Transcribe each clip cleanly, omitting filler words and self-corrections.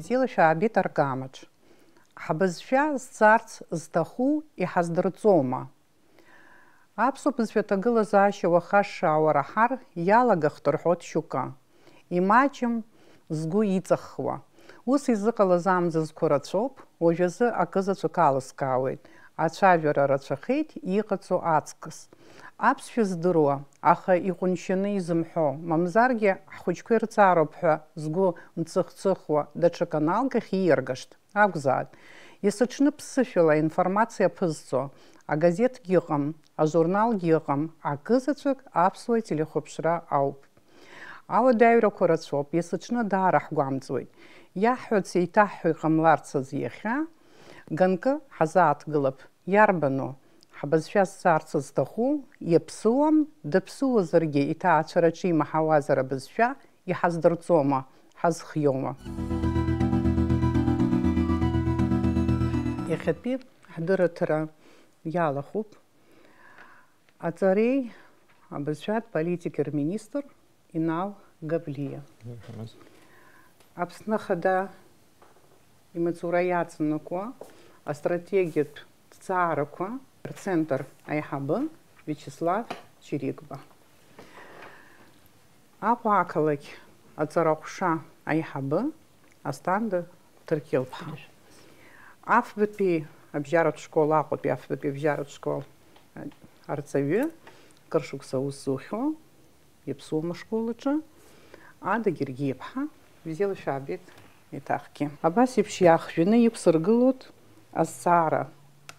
бзиала шәаабеит аргамаҿ. Ҳбызшәа зцарц зҭаху иҳаздырҵома? Аԥсуа бызшәа аҭагылазаашьа уаха шаауа раҳар иалагахт рҳәоит шьоукы. Имаҷым згәы иҵаххуа. Ус изыҟалаз амзазқәа рацәоуп, уажәазы акызаҵәык алыскаауеит. Ацәажәара рацәахеит иҟаҵо аҵкыс. Аԥсшәа здыруа, аха иҟәыншьаны изымҳәо, мамзаргьы ҳхәыҷқәа ирҵаароуп ҳәа згәы мцых-цыхуа даҽа каналгахь ииаргашт акәзаат. Есыҽны ԥсышәала аинформациа ԥызҵо, агазеҭгьы ыҟам, ажурналгьы ыҟам, акызаҵәык аԥсуа телехәаԥшра ауп. Ауадаҩрақәа рацәоуп, есыҽны даара ҳгәамҵуеит. Иаҳҳәац еиҭаҳҳәо иҟамларц азы иахьа, ганкы ҳазааҭгылап. Иарбану? Ҳбызшәа зцарц зҭаху, иаԥсыуам, даԥсыуазаргьы иҭаацәараҿы имаҳауазар абызшәа иҳаздырҵома, ҳазхиома. Иахьатәи ҳдырыҭара иалахуп аҵареи абызшәатә политикеи рминистр Инал Гавлиа. Аԥсны Ахада имаҵура иаҵанакуа астратегиатә ҭҵаарақәа рцентр аиҳабы Виачеслав Чирикба. Аҟәа ақалақь аҵараҟәша аиҳабы Асҭанда Ҭырқьел-ԥҳа. Афбатәи абжьаратә школ, Аҟәатәи афбатәи абжьаратә школ арҵаҩы кыршықәса аус зухьо иаԥсуама ашкол аҿы Ада Гергиев-ԥҳа бзиала шәаабеит еиҭахгьы. Абас еиԥш иаахжәаны иқәсыргылоит азҵаара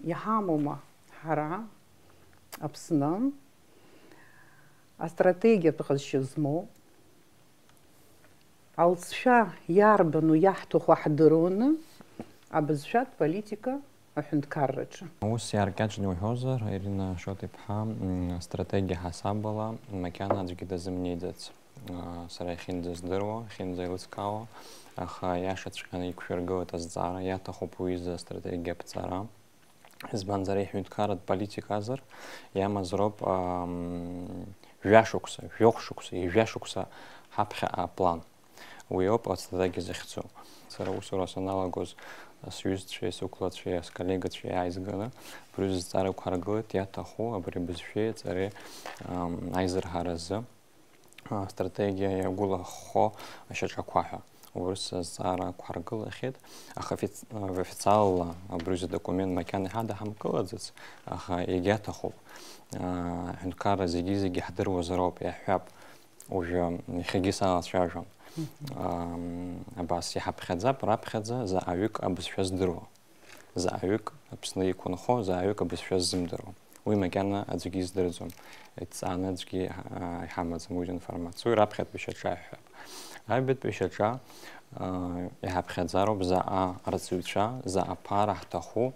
иҳамоума ҳара Аԥсны астратегиатә ҟазшьа змоу, алҵшәа иарбану иаҳҭаху ҳдыруаны абызшәатә политика аҳәынҭқарраҿы. Ус иааркьаҿны иуҳәозар, Ирина Шоҭа-иԥҳа, астратегиа ҳасабала макьана аӡәгьы дазымнеиӡац. Сара ихьынӡаздыруа, ихьынӡаилыскаауа, аха иашаҵәҟьаны иқәшәыргылеит азҵаара, иаҭахуп уи изы астратегиа ԥҵара. Избанзар иҳәынҭқарратә политиказар иамазароуп жәашықәса, ижәашықәса ҳаԥхьа аплан. Уи ауп астратегиа захьӡу. Сара усура саналагоз сҩызцәеи, сықәлацәеи, сколлегацәеи ааизганы ԥҳәыс зҵаарақәа ҳаргылеит, иаҭаху абри абызшәеи аҵареи аизырҳаразы астратегиа иагәылаххо ашьаҿақәа ҳәа. Урыс азҵаарақәа ҳаргылахьеит, аха официалла абри адокумент макьана иҳадаҳамкылаӡац, аха егьаҭахуп. Аҳәынҭқарра зегьы ҳдыруазароуп, иаҳҳәап, уажәы иахьагьы салацәажәон. Абас иҳаԥхьаӡап раԥхьаӡа заҟаҩык абызшәа здыруа. Заҟаҩык Аԥсны иқәынхо, заҟаҩык абызшәа ззымдыруа. Уи макьана аӡәгьы издырӡом. Иҵааны аӡәгьы иҳамаӡам уи информациа. Уи раԥхьатәи шьаҿа иҳәҳәап. Аҩбатәи шьаҿа иҳаԥхьаӡароуп заҟа арҵаҩцәа, заҟа ԥара ҳҭаху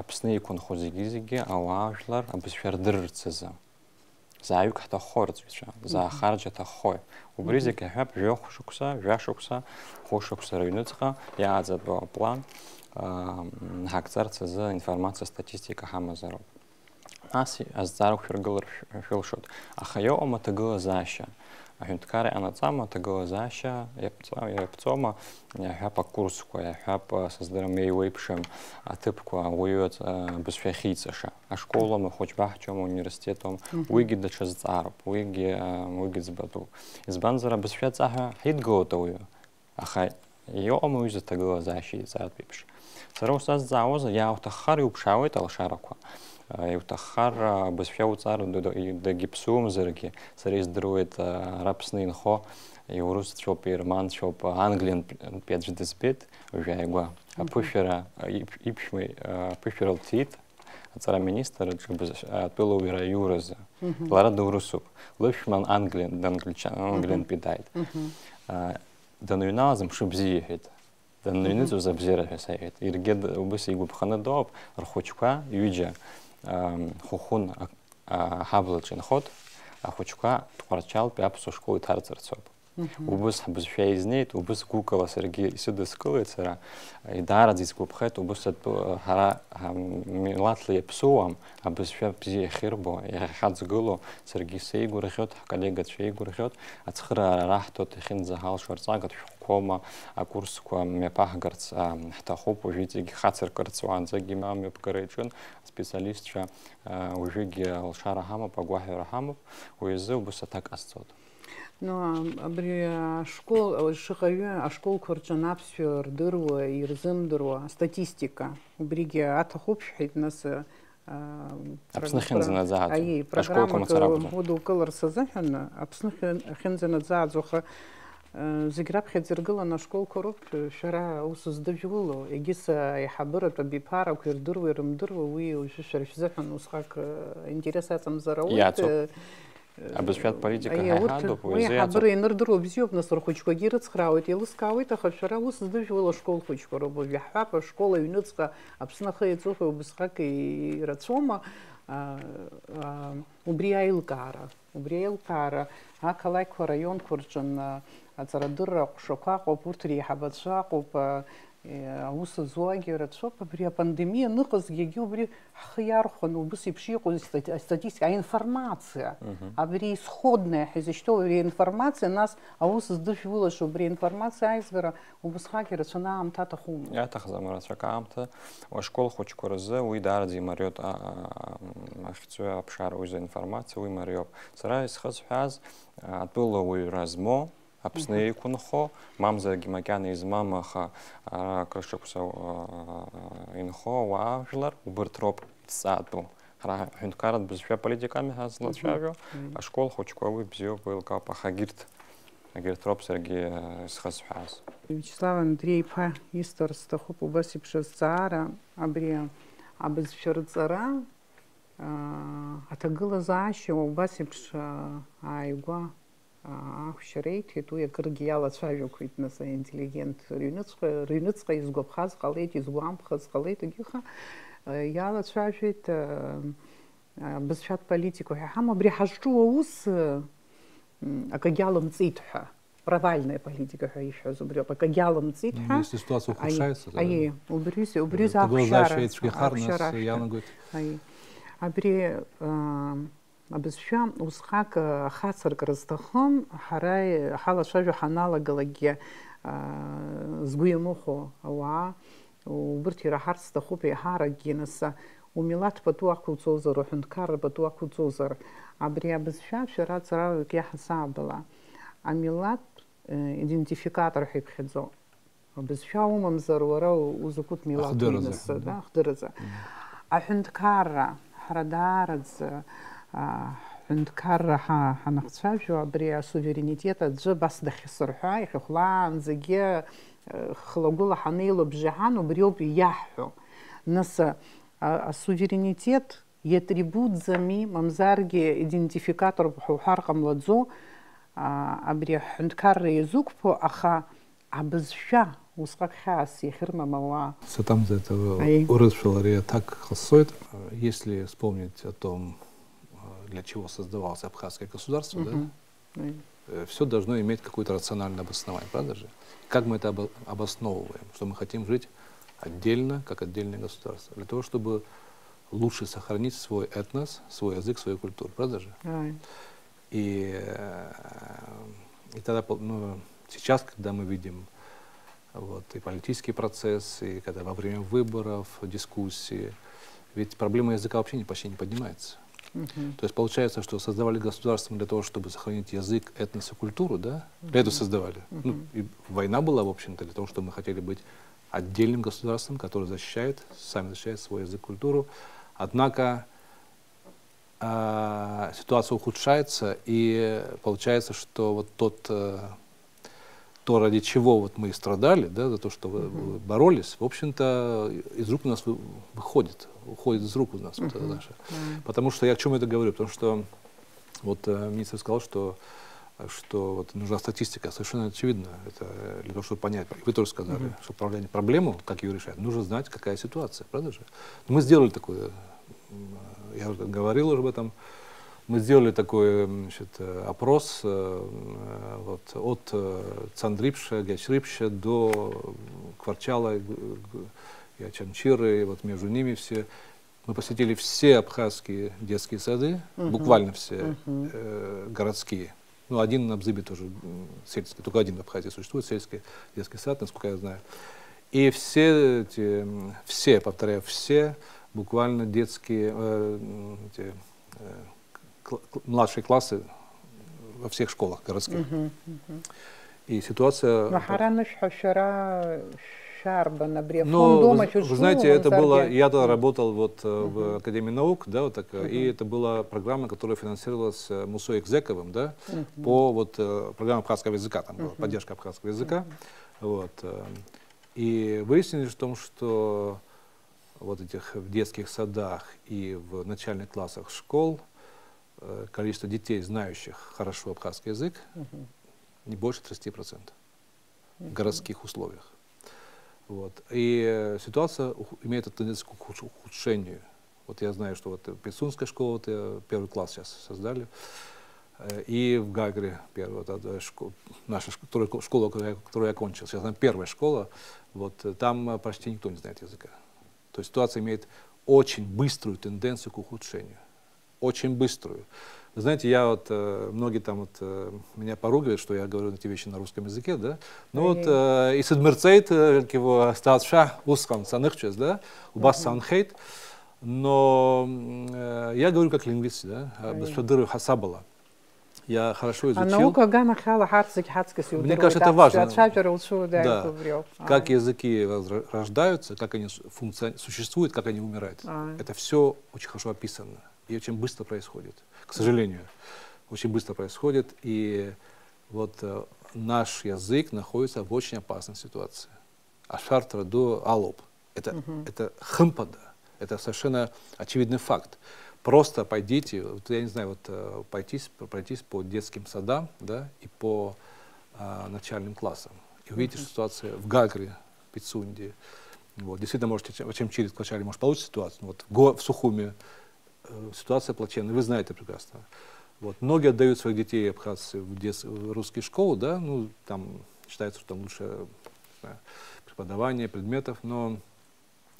Аԥсны иқәынхо зегьы ауаажәлар абызшәа рдырырц азы. Заҟаҩык ҳҭаххо арҵаҩцәа, заҟа харџь аҭаххои. Убри зегь аҳәап жәашықәса, хәышықәса рыҩнуҵҟа иааӡатәу аплан ҳақҵарц азы информациа статистика ҳамазароуп. Нас азҵаарақәа шәыргылар шәылшоит. Аха иоуам аҭагылазаашьа. Аҳәынҭқарра иҟанаҵама аҭагылазаашьа иаԥҵома, иаҳәап акурсқәа, иаҳәап сыздырам еиуеиԥшым аҭыԥқәа ауаҩы абызшәа ахьиҵаша. Ашколома, хәыҷбаҳчома, университетома, уигьы даҽа зҵаароуп, уигьы ӡбатәуп. Избанзар абызшәа аҵаҳәа ҳидгылоит ауаҩы, аха иоуама уи заҭагылазаашьа иҵаатәу еиԥш. Сара усазҵаауазар, иаауҭаххар иуԥшаауеит алшарақәа. Иуҭаххар абызшәа уҵар дагьыԥсуамзаргьы, сара издыруеит ара Аԥсны инхо иурысцәоуп, иерманцәоуп, англиантәи аӡәы дызбеит, уажәы ааигәа. Аԥышәара лҭиит аҵара министр атәылауаҩра аиуразы. Лара доурысуп. Лыԥшәман англиантәи дааит. Даныҩналаз мшы бзиа иҳәеит. Даныҩныҵуаз абзиара ҳәа саҳәеит. Иаргьы убас игәаԥханы доуп, рхәыҷқәа ҩыџьа Хәыхәын аҳаблаҿы инхот, ахәыҷқәа Тҟәарчалтәи аԥсуа школ иҭарҵарцоуп. Убыс ҳбызшәа изнеит, убыс гәыкала саргьы исыдыскылеит идараӡа исгәаԥхеит, убыс ҳара милаҭла иаԥсыуам, абызшәа бзиа иахьырбо, иахьаӡгыло, саргьы сеигәырӷьоит, ҳколлегацәа еигәырӷьоит, ацхыраара раҳҭоит иахьынӡаҳалшо арҵаgatә шәҟәқәоума, акурсқәа мҩаԥаҳгарц ҳҭахуп, уажәы иҵегь хацыркырц уаанӡагьы амҩаԥгара иаҿын, аспециалистцәа уажәыгьы алшара ҳамоуп, агәаҳәара ҳамоуп, уи азы убыс аҭак ҟасҵоит. Абри ашколқәа рҿы аԥсшәа рдыруа, ирзымдыруа статистика, убригьы аҭахуп шәҳәеит, нас Аԥсны ахьынӡанаӡааӡо, программак удукыларц азыҳәан, Аԥсны ахьынӡанаӡааӡо, аха зегь раԥхьаӡа иргыланы ашколқәа роуп шәара аус здыжәлыло, егьыс аиҳабыратә абиԥарақәа ирдыруа, ирымдыруа, уи уажәы шәара шәзыҳәан усҟак интерес аҵамзар ауеит. Абызшәатә политика ҳаиҳадоуп, уи азы иаҵоуп. Аиҳабыра ианырдыруа бзиоуп, нас рхәыҷқәагьы ирыцхраауеит, еилыскаауеит, аха шәара ус здыжәло ашкол хәыҷқәа роуп, уажә иаҳҳәап, ашкол аҩныҵҟа Аԥсны ахы иаҵоуп убысҟак ирацәоума убри аилкаара, ақалақьқәа, араионқәа рҿын аҵарадырра аҟәшақәа аҟоуп, урҭ реиҳабацәа аҟоуп, аус зуагьы рацәоуп, абри апандемиа ныҟазгьы убри ҳхы иархәан, убыс еиԥш иҟоу астатистика, аинформациа, абри исходная ҳизышьҭоу абри аинформациа, нас аус здыжәлылаша убри аинформациа аизгара убысҟак ирацәаны аамҭа аҭахума? Иаҭахӡам рацәак аамҭа, ашкол хәыҷқәа рзы уи даараӡа имариоуп ахьӡы аԥшара уи аинформациа, уи имариоуп. Сара исхысҳәааз атәылауаҩра змоу, Аԥсны еиқәынхо, мамзаргьы макьана измам, аха крышықәса инхо ауаажәлар, убырҭ роуп ҵаатәу. Ҳара ҳҳәынҭқарратә бызшәа политиками ҳазлацәажәо, ашкол хәыҷқәа уи бзиоуп, еилкаауп, аха егьырҭ роуп саргьы исхысҳәааз. Вячеслав Андреи-иԥа исҭарц сҭахуп убас еиԥш азҵаара, абри абызшәа рыҵара, аҭагылазаашьа убас еиԥш ааигәа аҳәшьа реиҭеит, уи акыргьы иалацәажәақәеит, нас аинтеллигент рыҩныҵҟа изгәаԥхаз ҟалеит, изгәамԥхаз ҟалеит, егьыха иалацәажәеит абызшәатә политика ҳәа ҳамоу, абри ҳазҿу аус акагьы алымҵит ҳәа, провальная политика ҳәа ишәҳәаз убриоуп, акагьы алымҵит ҳәа. Если ситуация ухудшается, убри аҳәшьара. Абри абызшәа усҟак хацыркра зҭахым, ҳара ҳалацәажәо ҳаналагалагьы згәы иамыхәо ауаа, убырҭ ираҳарц сҭахуп еиҳаракгьы, нас умилаҭ пату ақәуҵозар, уҳәынҭқарра пату ақәуҵозар, абри абызшәа шәара аҵарауаҩык иаҳасабала амилаҭ идентификатор ҳәа иԥхьаӡо. Абызшәа умамзар уара узакәытә милаҭ хдыразы. Аҳәынҭқарра ҳара даараӡа ҳәынҭқарра ҳанахцәажәо, абри асуверенитет аӡәы бас дахьасырҳәа, иахьахәлаанӡагьы хылагәыла ҳанеилабжьаҳан, убриоуп иаҳҳәо. Нас асуверенитет иатрибутӡами, мамзаргьы идентификаторуп ҳәа уҳәар ҟамлаӡо, абри аҳәынҭқарра иазықәԥо, аха абызшәа усҟак хьаас иахьырмам ауаа. Там за этого урысшвалария так хасоит, если вспомнить о том, для чего создавалось Абхазское государство, все должно иметь какое-то рациональное обоснование, правда же? Как мы это обосновываем? Что мы хотим жить отдельно, как отдельное государство, для того, чтобы лучше сохранить свой этнос, свой язык, свою культуру, правда же? И тогда, сейчас, когда мы видим и политический процесс, и когда во время выборов, дискуссии, ведь проблема языка вообще почти не поднимается. То есть получается, что создавали государство для того, чтобы сохранить язык, этнос и культуру, да? Для этого создавали. И война была, в общем-то, для того, чтобы мы хотели быть отдельным государством, которое сами защищает свой язык, культуру. Однако ситуация ухудшается, и получается, что вот то, ради чего мы страдали, да, за то, что боролись, в общем-то, из рук у нас уходит из рук у нас. Потому что я к чему это говорю? Потому что министр сказал, что нужна статистика. Совершенно очевидно. Это для того, чтобы понять. Вы тоже сказали, что управление проблему, как ее решать, нужно знать, какая ситуация. Правда же? Мы сделали такое, я уже говорил уже об этом, Мы сделали такой, значит, опрос вот, от Цандрипша, Гячрипша до Кварчала, Ячамчиры, вот между ними все. Мы посетили все абхазские детские сады, буквально все городские. Ну, один на Абзыбе тоже сельский, только один в Абхазии существует, сельский детский сад, насколько я знаю. И все эти, повторяю, все буквально детские, младшие классы во всех школах городских. И ситуация... Но, вы знаете, это было, я тогда работал вот в Академии наук, да, вот так, и это была программа, которая финансировалась Мусой Экзековым, да, по вот программе абхазского языка, там была поддержка абхазского языка, вот, и выяснилось в том, что вот этих в детских садах и в начальных классах школ количество детей, знающих хорошо абхазский язык, не больше 30% в городских условиях. Вот. И ситуация имеет тенденцию к ухудшению. Вот я знаю, что вот Пицунская школа, вот первый класс сейчас создали, и в Гагре первая, вот, наша школа, которую я окончил, сейчас там первая школа, вот, там почти никто не знает языка. То есть ситуация имеет очень быструю тенденцию к ухудшению. Очень быструю. Вы знаете, я вот, многие там вот, меня поругивают, что я говорю эти вещи на русском языке, да? Ну вот, и сидмерцейт, его статша ускан саныхчес, да? Убас санхейт. Но я говорю как лингвист, да? Бесподыру хасабала. Я хорошо изучил. Мне кажется, это важно. Да. Как языки рождаются, как они существуют, как они умирают. Это все очень хорошо описано. И очень быстро происходит, к сожалению. Очень быстро происходит. И вот наш язык находится в очень опасной ситуации. Ашартра до алоп. Это хымпада. Это совершенно очевидный факт. Просто пойдите, вот, я не знаю, вот, пройтись по детским садам, да, и по начальным классам. И увидите, что ситуация в Гагре, в Пицунде. Вот, действительно, можете, чем через Квачали может получить ситуацию. Вот, в Сухуме ситуация плачевная, вы знаете прекрасно. Вот, многие отдают своих детей абхазцы в русские школы, да, ну, там считается, что там лучше преподавание предметов, но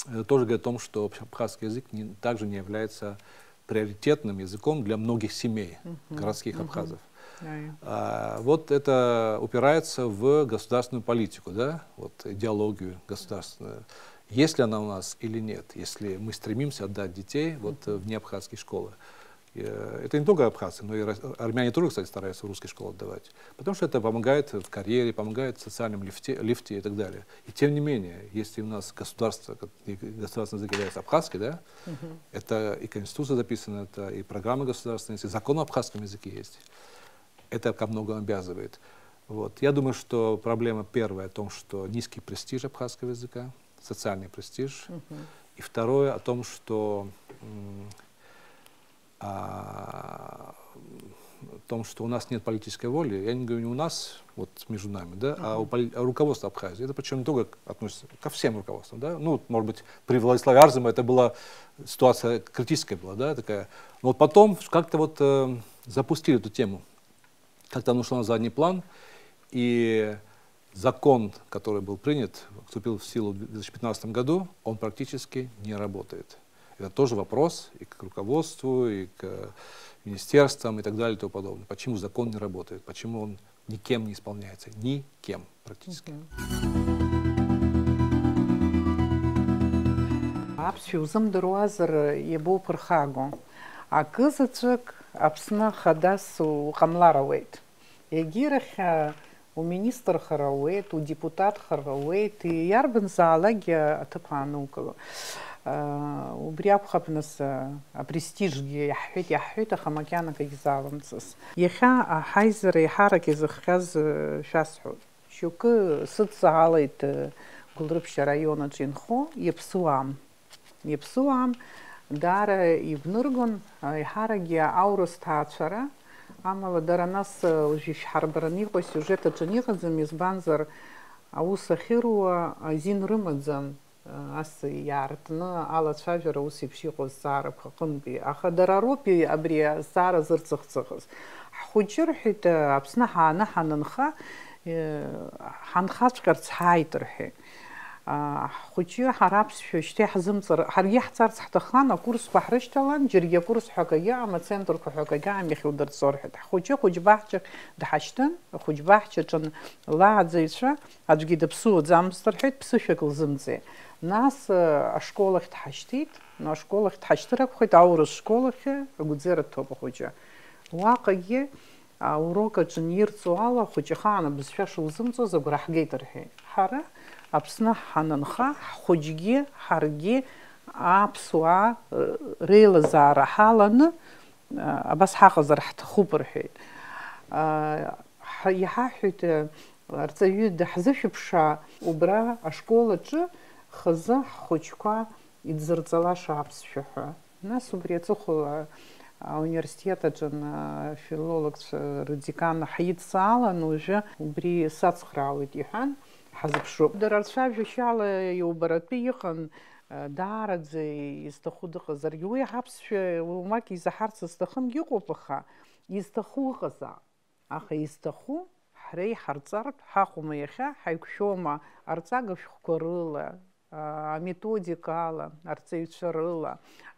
это тоже говорит о том, что абхазский язык также не является приоритетным языком для многих семей городских абхазов. Вот это упирается в государственную политику, да, вот, идеологию государственную. Есть ли она у нас или нет, если мы стремимся отдать детей вот, в неабхазские школы. Это не только абхазцы, но и армяне тоже, кстати, стараются в русские школы отдавать. Потому что это помогает в карьере, помогает в социальном лифте и так далее. И тем не менее, если у нас государственный язык является абхазский, да, это и Конституция записана, это и программа государственная, и закон о абхазском языке есть. Это ко многому обязывает. Вот. Я думаю, что проблема первая о том, что низкий престиж абхазского языка, социальный престиж. И второе о том, что у нас нет политической воли. Я не говорю не у нас, вот между нами, да, а у руководства Абхазии. Это причем не только относится ко всем руководствам. Да? Ну, может быть, при Владиславе Арземе это была ситуация критическая была, да, такая. Но вот потом как-то вот запустили эту тему. Как-то она ушла на задний план. И закон, который был принят, вступил в силу в 2015 году, он практически не работает. Это тоже вопрос и к руководству, и к министерствам, и так далее, и тому подобное. Почему закон не работает? Почему он никем не исполняется? Никем практически. Абсюзом дроазер ебу прхаго. А кызычык апсна хадас у хамларавейт. Егирах у министр харауэт, у депутат харауэт, и ярбен заалаги атапанукало. У брябхапнас престижги яхвит хамакяна кайзавамцас. Яха хайзер яхарак изхаз шасху. Шук сыт заалайт гулрыбша района Джинхо епсуам. Епсуам дара ибнургун яхараги аурус тачара. Амала даранас уже харбараниго сюжета джанихазам избанзар аусахируа зин рымадзам ас иаартны алацәажәара ус еиԥш иҟоу азҵаарақәа аҟынтәи. Аха дара роуп абри азҵаара зырҵыхҵыхыз. Ҳхәыҷы рҳәеит, Аԥсны ҳааны ҳанынха, ҳанхаҵәҟьарц ҳааит рҳәеит. Ҳхәыҷы ҳара аԥсшәа шьҭа иаҳзымҵыр, ҳаргьы ҳцарц ҳҭаххан, акурсқәа ҳрышьҭалан, џьаргьы акурс ҳәакагьы аам, ацентрқәа ҳәакагьы аам иахьудырҵо рҳәеит. Ҳхәыҷы хәыҷбаҳчак дҳашьҭын, хәыҷбаҳчаҿы лааӡаҩцәа аӡәгьы дыԥсуаӡамызт рҳәеит, ԥсышәак лзымҵеит. Нас ашколахь дҳашьҭит, ашколахь дҳашьҭыр акәхеит, аурыс школахь агәӡара дҭоуп ахәыҷы. Уаҟагьы аурок аҿы нирҵо ала ахәыҷы ахаан абызшәа шылзымҵоз агәра ҳгеит рҳәеит. Ҳара Аԥсны ҳанынха, ҳхәыҷгьы ҳаргьы аԥсуаа реилазаара ҳаланы абас ҳаҟазар ҳҭахуп рҳәеит. Иҳаҳәоит арҵаҩы даҳзышәыԥшаа убра ашкол аҿы хазы ҳхәыҷқәа идзырҵалаша аԥсшәа ҳәа. Нас убри аҵыхәала ауниверситет аҿы филологцәа рдекан ҳидҵаалан уажәы убри сацхраауеит иҳәан. Ҳазыԥшуп. Дара рцәажәашьала иубаратәы иҟан даараӡа изҭаху дыҟазаргьы. Уи ҳаԥсшәа уамак изаҳарц зҭахымгьы ыҟоуп, аха изҭаху ыҟазаап. Аха изҭаху ҳреиҳарҵартә ҳаҟоума иахьа, ҳаиқәшәома арҵага шәҟәқәа рыла, аметодикала, арҵаҩцәа рыла,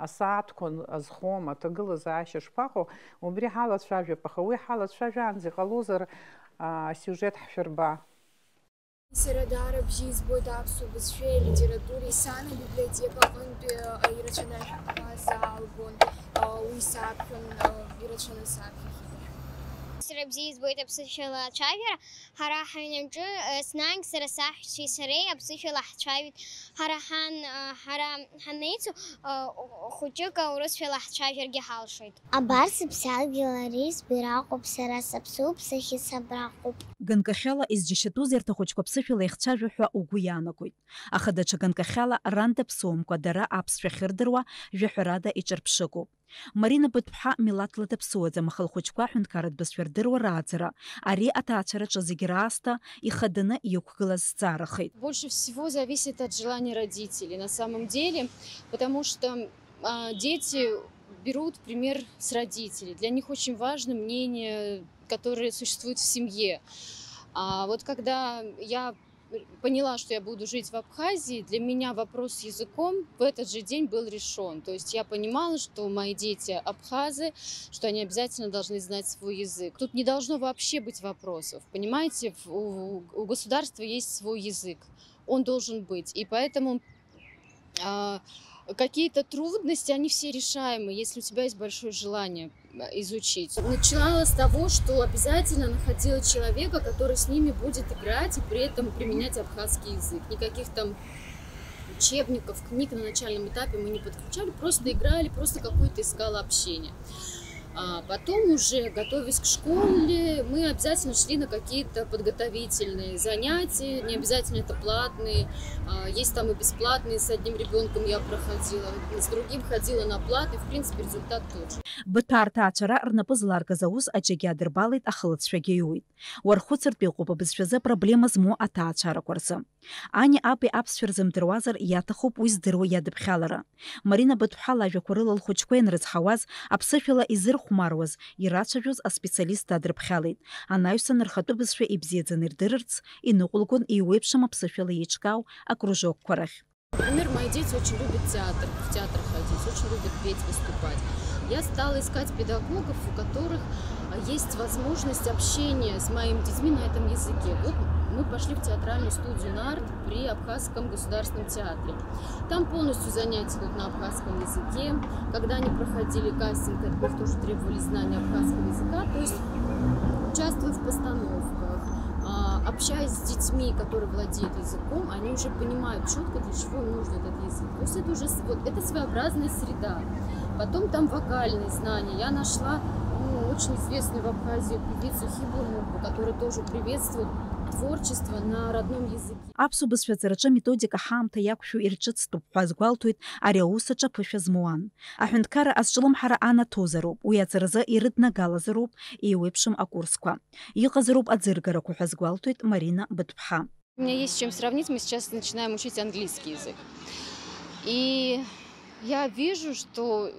асааҭқәа азхома, аҭагылазаашьа шԥаҟоу, убри ҳалацәажәап. Аха уи ҳалацәажәаанӡа иҟалозар асиужет ҳшәырба. Сара даара бжьы избоит аԥсуа бызшәеи алитературеи, сан абиблиотека аҟынтәи ирацәаны ашәҟәқәа саалгон, уи саԥхьон, ирацәаны саԥхьахьеит. Сара бзиа избоит аԥсышәала ацәажәара, ҳара ҳаҩнаҿы еснагь сара саҳәшьцәеи сареи аԥсышәала ҳцәажәеит. Ҳара ҳанеицу хәыҷык аурысшәала ҳцәажәаргьы ҳалшоит. Абар сыԥсадгьыл ари збираҟоуп, сара саԥсуп, сахьысабраҟоуп. Ганкахьала изџьашьатәузеи арҭ ахәыҷқәа аԥсышәала иахцәажәо ҳәа угәы иаанагоит. Аха даҽа ганкахьала ранда ԥсуамкәа дара аԥсшәа ахьырдыруа жәаҳәарада иҿырԥшыгоуп. Марина Быҭәԥҳа милаҭла даԥсуаӡам, аха лхәыҷқәа ҳәынҭқарратә бызшәа рдыруа рааӡара ари аҭаацәараҿы зегьы раасҭа ихаданы иқәгылаз зҵаарахеит. Больше всего зависит от желания родителей на самом деле, потому что дети берут пример с родителей. Для них очень важно мнение, которое существует в семье. Вот когда я поняла, что я буду жить в Абхазии, для меня вопрос с языком в этот же день был решен. То есть я понимала, что мои дети абхазы, что они обязательно должны знать свой язык. Тут не должно вообще быть вопросов. Понимаете, у государства есть свой язык. Он должен быть. И поэтому какие-то трудности, они все решаемы, если у тебя есть большое желание изучить. Начинала с того, что обязательно находила человека, который с ними будет играть и при этом применять абхазский язык. Никаких там учебников, книг на начальном этапе мы не подключали, просто играли, просто какое-то искала общение. Потом уже, готовясь к школе, мы обязательно шли на какие-то подготовительные занятия, не обязательно это платные, есть там и бесплатные, с одним ребенком я проходила, с другим ходила на платный, в принципе, результат тот же. Быҭәаа рҭаацәара рнапы зларгаз аус аџьагьы адырбалеит, ахылҵшәагьы иуит. Уархәыцыртә иҟоуп абызшәазы проблема змоу аҭаацәарақәа рзы. Ани аби аԥсшәа рзымдыруазар иаҭахуп уи здыруа иадыԥхьалара. Марина Быҭәԥҳа лажәақәа рыла лхәыҷқәа ианрыцҳауаз, аԥсышәала изырхәмаруаз, ирацәажәоз аспециалист дадырԥхьалеит. Анаҩсан рхатәы бызшәа ибзиаӡаны ирдырырц иныҟәылгон иуеиԥшым аԥсышәала еиҿкаау акружокқәа рахь. Например, мои дети очень любят театр, в театр ходить, очень любят петь, выступать. Я стала искать педагогов, у которых есть возможность общения с моими детьми на этом языке. Вот мы пошли в театральную студию НАРТ при Абхазском государственном театре. Там полностью занятия идут на абхазском языке. Когда они проходили кастинг, от них тоже требовали знания абхазского языка. То есть, участвуя в постановках, общаясь с детьми, которые владеют языком, они уже понимают четко, для чего им нужен этот язык. То есть это уже это своеобразная среда. Потом там вокальные знания. Я нашла очень известную в Абхазии певицу Хибурмурку, которая тоже приветствует творчество на родном языке. Аԥсуа бызшәаҵараҿы методика ҳаамҭа иақәшәо ирҿыцтәуп ҳәа азгәалҭоит ари аус аҿы ԥышәа змуан. Аҳәынҭқарра азҿлымҳара анаҭозароуп, уи аҵаразы ирыднагалазароуп еиуеиԥшым акурсқәа. Иҟазароуп аӡыргарақәа ҳәа азгәалҭоит Марина Быҭәԥҳа. У меня есть с чем сравнить. Мы сейчас начинаем учить английский язык. И я вижу, что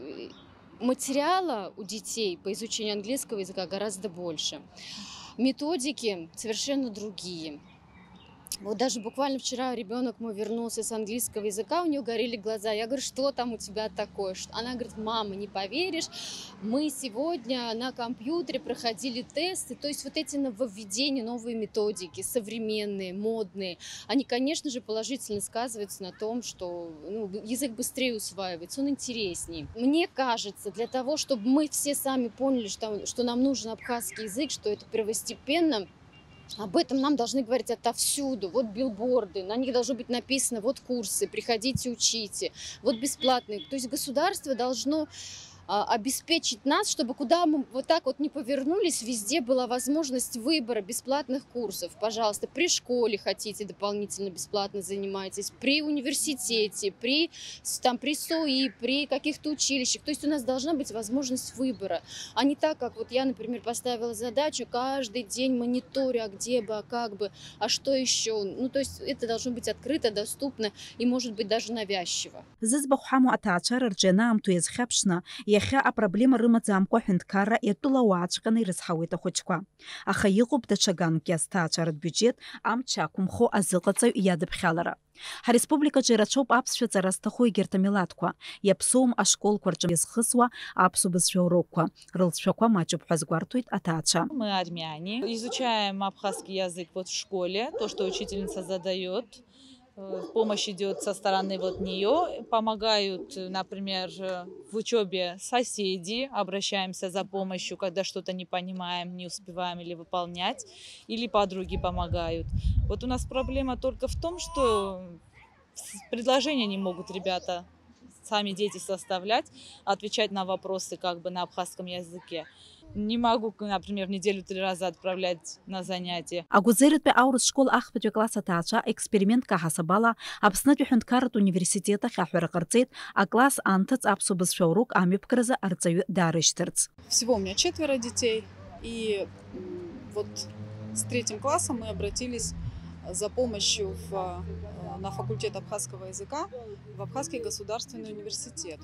материала у детей по изучению английского языка гораздо больше. Методики совершенно другие. Вот даже буквально вчера ребенок мой вернулся с английского языка, у него горели глаза. Я говорю, что там у тебя такое? Она говорит, мама, не поверишь, мы сегодня на компьютере проходили тесты. То есть вот эти нововведения, новые методики, современные, модные, они, конечно же, положительно сказываются на том, что язык быстрее усваивается, он интереснее. Мне кажется, для того, чтобы мы все сами поняли, что нам нужен абхазский язык, что это первостепенно, об этом нам должны говорить отовсюду. Вот билборды, на них должно быть написано, вот курсы, приходите, учите, вот бесплатные. То есть государство должно обеспечить нас, чтобы куда мы вот так вот не повернулись, везде была возможность выбора бесплатных курсов. Пожалуйста, при школе хотите дополнительно бесплатно занимайтесь, при университете, при СОИ, при каких-то училищах. То есть у нас должна быть возможность выбора, а не так, как вот я, например, поставила задачу каждый день мониторю, а где бы, а как бы, а что еще. Ну, то есть это должно быть открыто, доступно и, может быть, даже навязчиво. يخاء проблема рыма замко хинткара и тулавачканы расхауита хочква. Аха йгуб дачаган кестачарат бюджет ам чакумхо азылqaцай ядыбхалара. Ха республика жирачоп апсшвеца растахуй гертамиладква. Япсум ашкол кварчам язхысва апсубысшвеуроква. Рылшвеква мачуп хазгвартуит атача. Мы армяне. Изучаем абхазский язык вот в школе. То, что учительница задает. Помощь идет со стороны вот нее, помогают, например, в учебе соседи, обращаемся за помощью, когда что-то не понимаем, не успеваем или выполнять, или подруги помогают. Вот у нас проблема только в том, что предложения не могут ребята, сами дети составлять, отвечать на вопросы как бы на абхазском языке. Не могу, например, в неделю 3 раза отправлять на занятия. Агузерит бе аурус школ ахпет класса тача эксперимент кахасабала абснат хунткарат университета хахверакарцит, а класс антац абсубас шаурук амипкраза арцаю дарыштерц. Всего у меня 4 детей, и вот с 3 классом мы обратились за помощью на факультет абхазского языка в Абхазский государственный университет.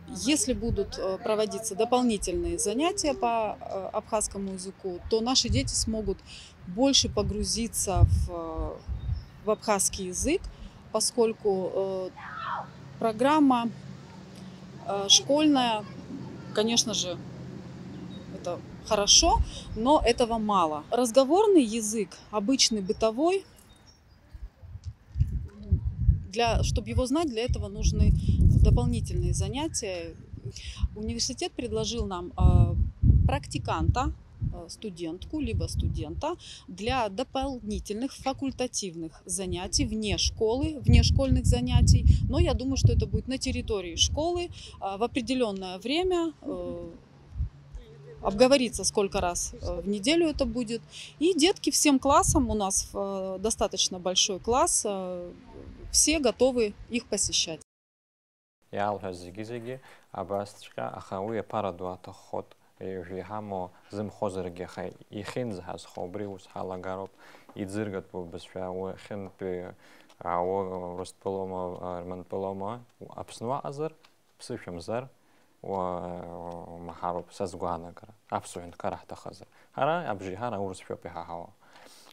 Если будут проводиться дополнительные занятия по абхазскому языку, то наши дети смогут больше погрузиться в абхазский язык, поскольку программа школьная, конечно же, это хорошо, но этого мало. Разговорный язык, обычный бытовой, чтобы его знать, для этого нужны дополнительные занятия. Университет предложил нам практиканта, студентку, либо студента для дополнительных факультативных занятий вне школы, внешкольных занятий. Но я думаю, что это будет на территории школы в определенное время. Обговориться, сколько раз в неделю это будет. И детки всем классам, у нас достаточно большой класс, все готовы их посещать. Ялха зиги-зиги, абастчка, ахауя парадуата ход, жихамо зимхозерге хай, и хинзхаз хобриус халагароп, и дзиргат бубасфя, хин пе, ростполома, арманполома, апснуа азар, псифим зар, махароп сазгуанагара, апсуин карахта хазар. Хара, абжихара урсфё пехахава.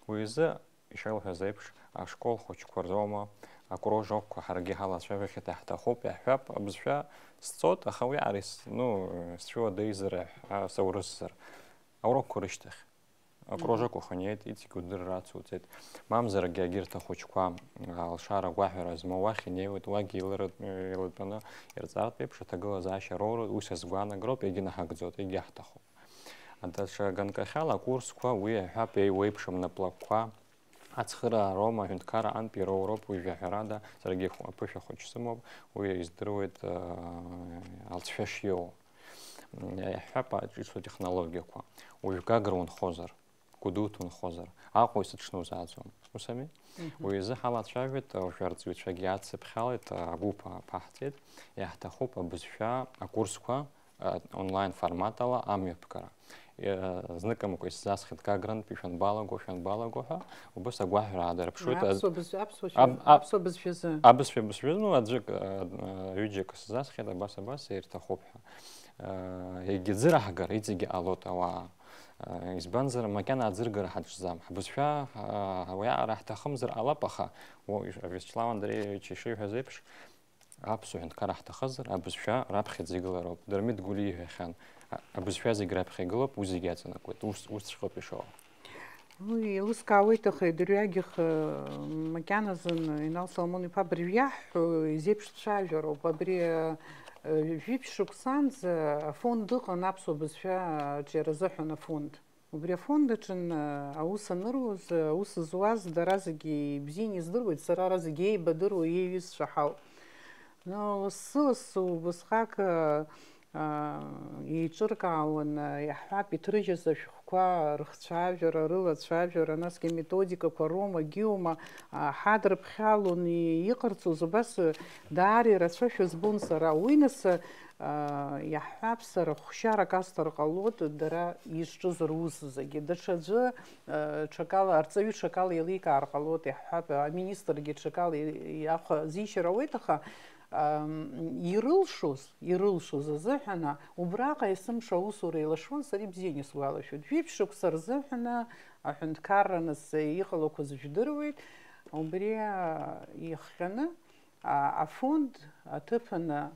Уиза, ишалха зайпш, а школ хоч кварзома, акурожок харги халас шавихи тахта хоп яхап абзфя сцот ахави арис счо дейзер саурсер аурок кориштах акурожок хонет ити гудер рацуцет мамзер гагирта хочква алшара гвахера змовахи невит вагилер елпана ерзат пепш тагла зашарор усас гвана гроп егина хагзот егяхтахо анташа ганка хала курс ква уе хапе вейпшам на плаква Ацхыра Рома Хюнткара Анпира Европу и Вяхерада Сергей Пыфя Хочесымов издрует Алцфешьо. Хапа чисто технология ква. Уйгагр он хозер, кудут он хозер. А хой сочну зазом. Усами. Уйза халат шавит, ушарцвит шагиатцы пхалит, агупа пахтит. Яхта хопа бузфя, а курс ква онлайн форматала амипкара. знакомый исзасхит кагран пишан балагоха, убыс агвахра адарапшут. Абсвебсвез, ну аджик юджик исзасхит абас иртахопха. Егидзирахгар итиги алотава. Избанзер макан адзиргар хаджзам. Абсфя хавая рах тахмзер алапаха. Вячеслав Андреевич еще хазепш. Абсуент карах тахзер, абсфя рабхит зиглароб. Дермит гули хан. Абсфя зиграб хиглоп узигятся на кот. Устшко пришел. Ну и лускавый-то дрягих маканазен инал Соломон пабривях зепшшажеру пабри випшуксанз фонд дыхан абсобсфя через захана фонд. Убри фонда чин ауса нырус ауса зуаз даразги бзини здруит саразги бадыру евис шахал. Но сусу бусхак يشركون يحب يترجس شخوا رخشاجر رلا شاجر ناس كميثوديكا كروما جيوما حاضر بخالون يقرصوا بس داري رشاش سبونسر وينس يحب سر خشارة كاستر قلوت درا يشجز روز زي دشجة شكال أرتسوي شكال يليك أرقلوت يحب مينستر جت شكال يأخ زيش رويتها يرلشوز زحنا وبراقة يسم شاوسوري لشون سريب زيني سوالا شو فيبشوك سر زحنا عند كارنس يخلو كوز جدرويت وبريا يخنا عفوند تفن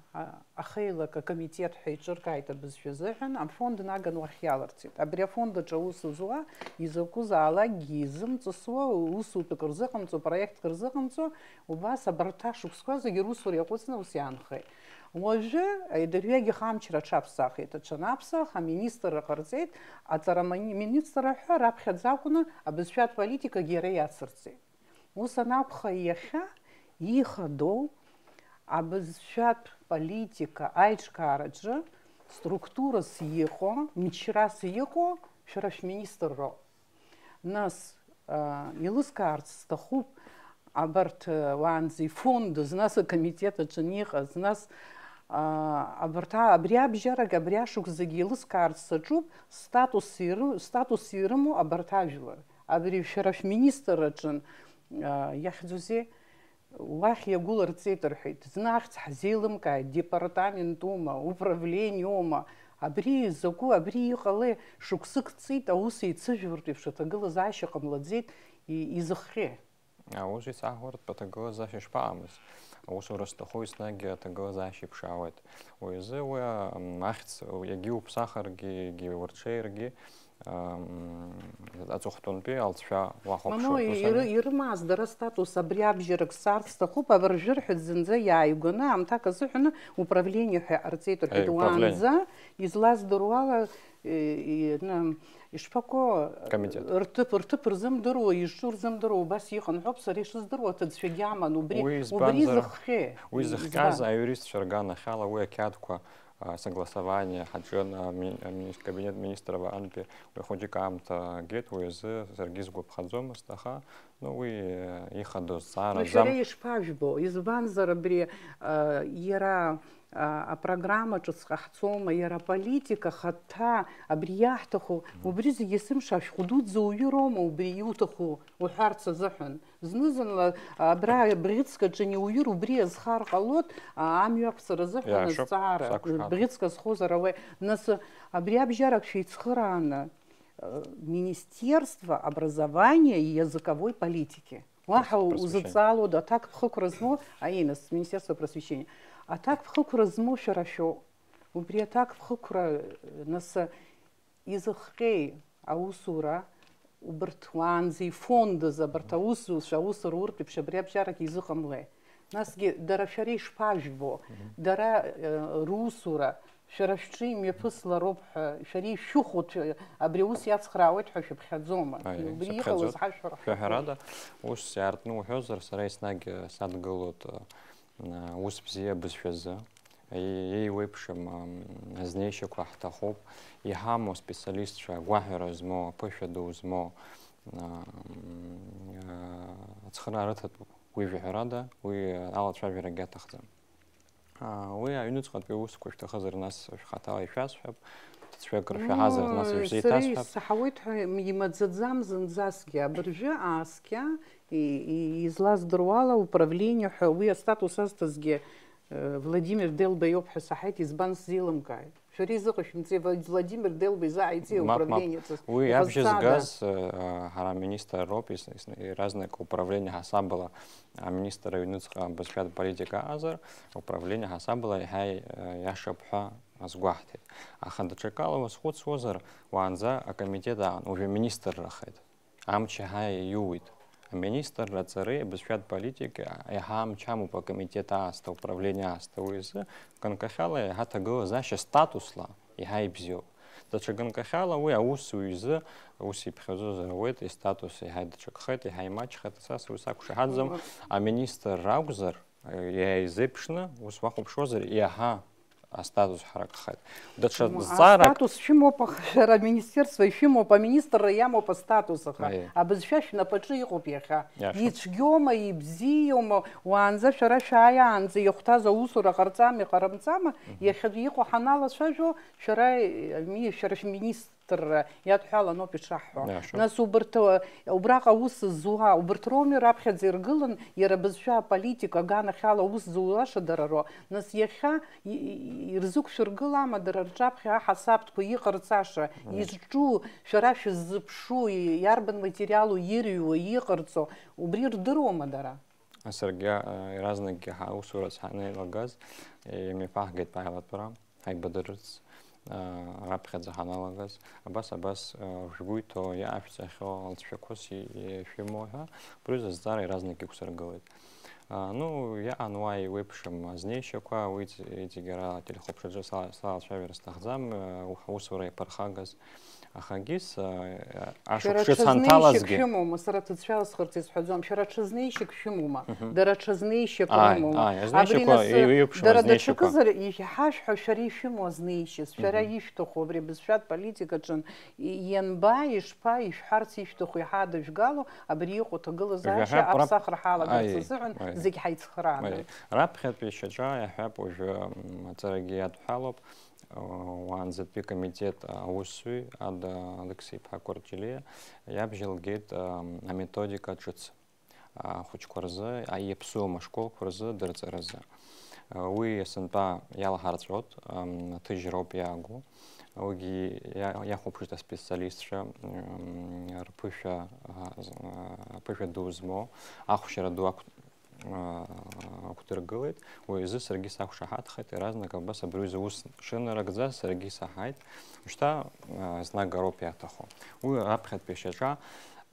أخيلة ككميتيات حيجر كايتا بزفزحن عفوند ناقن وخيالرتيت أبريا فوند جاوس زوا يزوكوز على جيزم تسوا ووسو بكرزقم تو проект كرزقم تو وباس برتاش وسكوز يروسور يقوسنا وسيانخي وجه يدريجي خامشرا تشابساخي تشنابساخ министр قرزيت أترامني министр حراب خدزاكونا أبزفيات политика герея сырцы وسنابخا يخا يخدو أبزفيات политика айчкараджа структура съехо мичра съехо шараш министр ро нас يلسكارц тахуб абарт ванзи фонд знас комитета чниха знас абарта абриабжара габриашук загилскарц сачуб статус сирму абартажлар абри шараш министр чн яхдузе واه يقول رتيتر حيت زناخت حزيلم كاي ديبارتامنتوما управлениома абри زكو абри خلي شوكسك цит ауси цжурти шатагыл защиком ладзит и изхре уже сагорт потагыл защишпамс уже растахой снаги тагыл защипшавет уйзе уя махц ягиуп сахарги гиворчерги أتوختون алцфя وахоп شو. يرماز در статус абриабжерк сарста хупа вержер хедзензе яйгона ам так азухна управление артитор хедуанза излаз дурвала и нам ишпако артып зам дуру ишур зам дуру бас йхан хоп сариш здуру тадфигяман убри захе уизахказа юрист шаргана хала уя кятко согласование хаджона кабинет министра Анпи выходит камта гет уезы Сергей Губхадзом стаха ну вы ихадо сара зам шпажбо из банзара бри ера а программа чусхахцома ера политика хата абрияхтаху убриз есим шаш худуд зуюрома убриютаху ухарца захн знызан абра бритска чни уюр убриз хар qalot амюаксра захн цара бритска схозараве нас абриабжарак шейцхрана Министерство образования и языковой политики. Лахау узацало да так хукразмо аинас Министерство просвещения. А так хукразмо шарашо. Убри так хукра нас изхей аусура убртванзи фонда за бартаусу шаусур урпи пшабрябжарак языкамле. Нас дарашари шпажво дара русура شرشتي ميفصل ربح شري شخوت أبريوس ياتخراوت حش بخدزوما بريخلص حشر شهرada وش سعرتنو حزر سريس ناج ساد قلوت وسبزية بزفزة ей випшим знейшик вахтахоп и хамо специалист ша гвахера змо пошеду змо цхарат уивихрада уи ала травера гатахзам ويا ينوت قد بيوس كوش تخزر ناس في خطاي فاس حب цвекр фихазер нас юзитас. Сахавит имадзадзам зынзаския бржи аския и излаздруала управление хуя статус астазге Владимир Делбайоб хасахайт избан зилмкай. Шаризыгыш мце Владимир Делбай заайти управление. Уй абжиз газ хара министр ропис и разные управления хасабала министра юнуцка башкат политика азар управление хасабала хай яшапха азгвахти. Аханда Чекалова сход созар ванза комитета уже министр рахет. Амчи хай юит. Министр рацары башкат политики яхам чаму по комитета аста управления аста уизы конкахала хата го заше статусла и хай бзё. Дача конкахала уй аус уизы уси пхозо завод и статус и хай дача хат и хай матч хат сас усак шахадзам а министр раузер я изепшна усвахуп шозер и аха а статус харакхат. Дача зара статус чему по министерство чему по министра ямо по статусах. А безшаш на почи копиха. Ичгёма и бзиёма уанза шарашая анза йохтаза усура харцами харамцама яхдику ханала шажо шарай ми шараш министр я тхала но пишахо. Нас убрто убрака ус зуга убртроми рабхат зиргылын яра безша политика гана хала ус зуга шадараро. Нас яха ирзук шыргылама дарарчапха хасабтку йқырцаша ижчу шараш зыпшу ярбан материалу йирю йқырцо убрир дрома дара. Сергей разные хаусурас ханы лагаз и мифахгет пайлат пора хай бадарц рабхат заханалагаз абас вживую то я офицехо алцфекоси и фимоха плюс зары разные кусаргалет. Ну, я ануай выпишем знейщиква, выйти эти гора телехопшаджа слава шавер стахзам, ухаусурай пархагаз, ахагис, ашукшицанталазги. Чему мы саратыцвял схартиц хадзом, шарачазнейщик чему-ма, дарачазнейщик чему-ма. А знейщиква и выпишем знейщиква. Дарачаказар и хашху шарифимо знейщис, шараиштуху, бребезшат политика чен, янба и шпа и шхартиштуху и хадыш галу, абриюху тагылазаша, абсахр халагат зазырн, زي حيث خرام. رابخت بيشجع يحب وجه ترجيات حلب وانزت بكميتет أوسوي عند Алексей Пакорчилия يبجل جيت методика чуц خوش كورزة أي بسوم شكول كورزة درس رزة وي سنبا يلا هارتروت تجربة ياغو وجي я хочу что специалист ша пыша дузмо ахушера дуак который говорит, ой, из Сергей Сахушахат, хоть разные колбасы брюзы ус шина рагза Сергей Сахайт, что знак горопи атахо. Ой, абхат пешежа,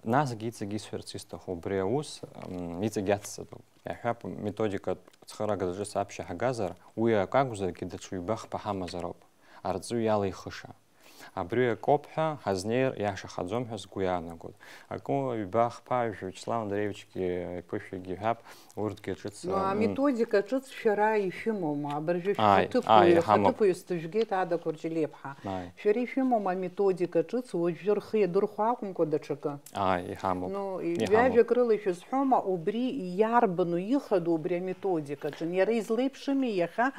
нас гицы гисферцистахо бреус, гицы гятсаду. Я хап методика цхарагазжи сапши хагазар, ой, как уза кидачуйбах пахамазароб, арцу ялый хыша. Абрюя копха, хазнер, яша хадзом хас гуяна год. Аку бах паш Вячеслав Андреевич пыфи гихап уртки чиц. Ну а методика чиц вчера еще мама, абрюя хатыпу стыжгет ада корчелепха. Вчера еще мама методика чиц, ужер хе дурхакум кодачка. И хаму. Ну и вяже крылы еще с хома убри ярбану ихаду убри методика. Чен я излепшими яха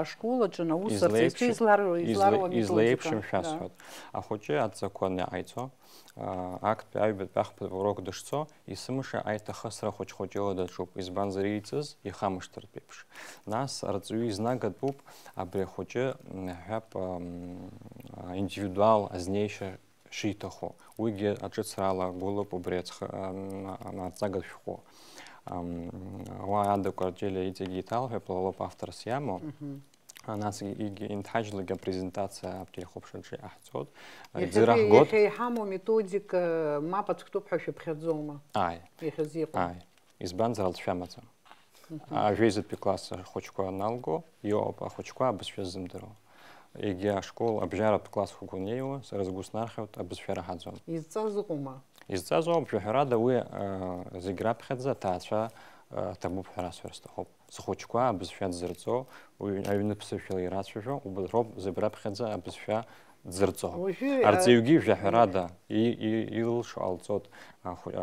школа чена усарцы изларо излепшим сейчас вот. А хоче от законя айцо, акт айбет бахпет урок дышцо, и сымыша айта хасра хотела да шуп из банзарийцыз и хамыштар пепш. Нас арцуи знагат пуп, абре хоче хап индивидуал азнейше шитахо. Уйге ачицрала гулоп убрец на цагат фихо. Уайда квартире ити гитал хеплолоп автор сямо. Нас иги интхаджлига презентация аптехопшанши ахцот. Зирах год. Я хаму методика мапат кто пхаше пхедзома. Ай. Из банзарал шамаца. А везет пи класса хочко аналго, йопа хочко абсфезм дро. Иги школ обжарат класс хугунеева, с разгуснархат абсфера хадзон. Из цазума. Из цазума пхерада уе зиграп хадза тача табу пхерасверста хоп. Схочква абсфят зерцо, уйны псифил и рацжо, уброб зебрап хадза абсфя зерцо. Арцеюги пхерада и лш алцот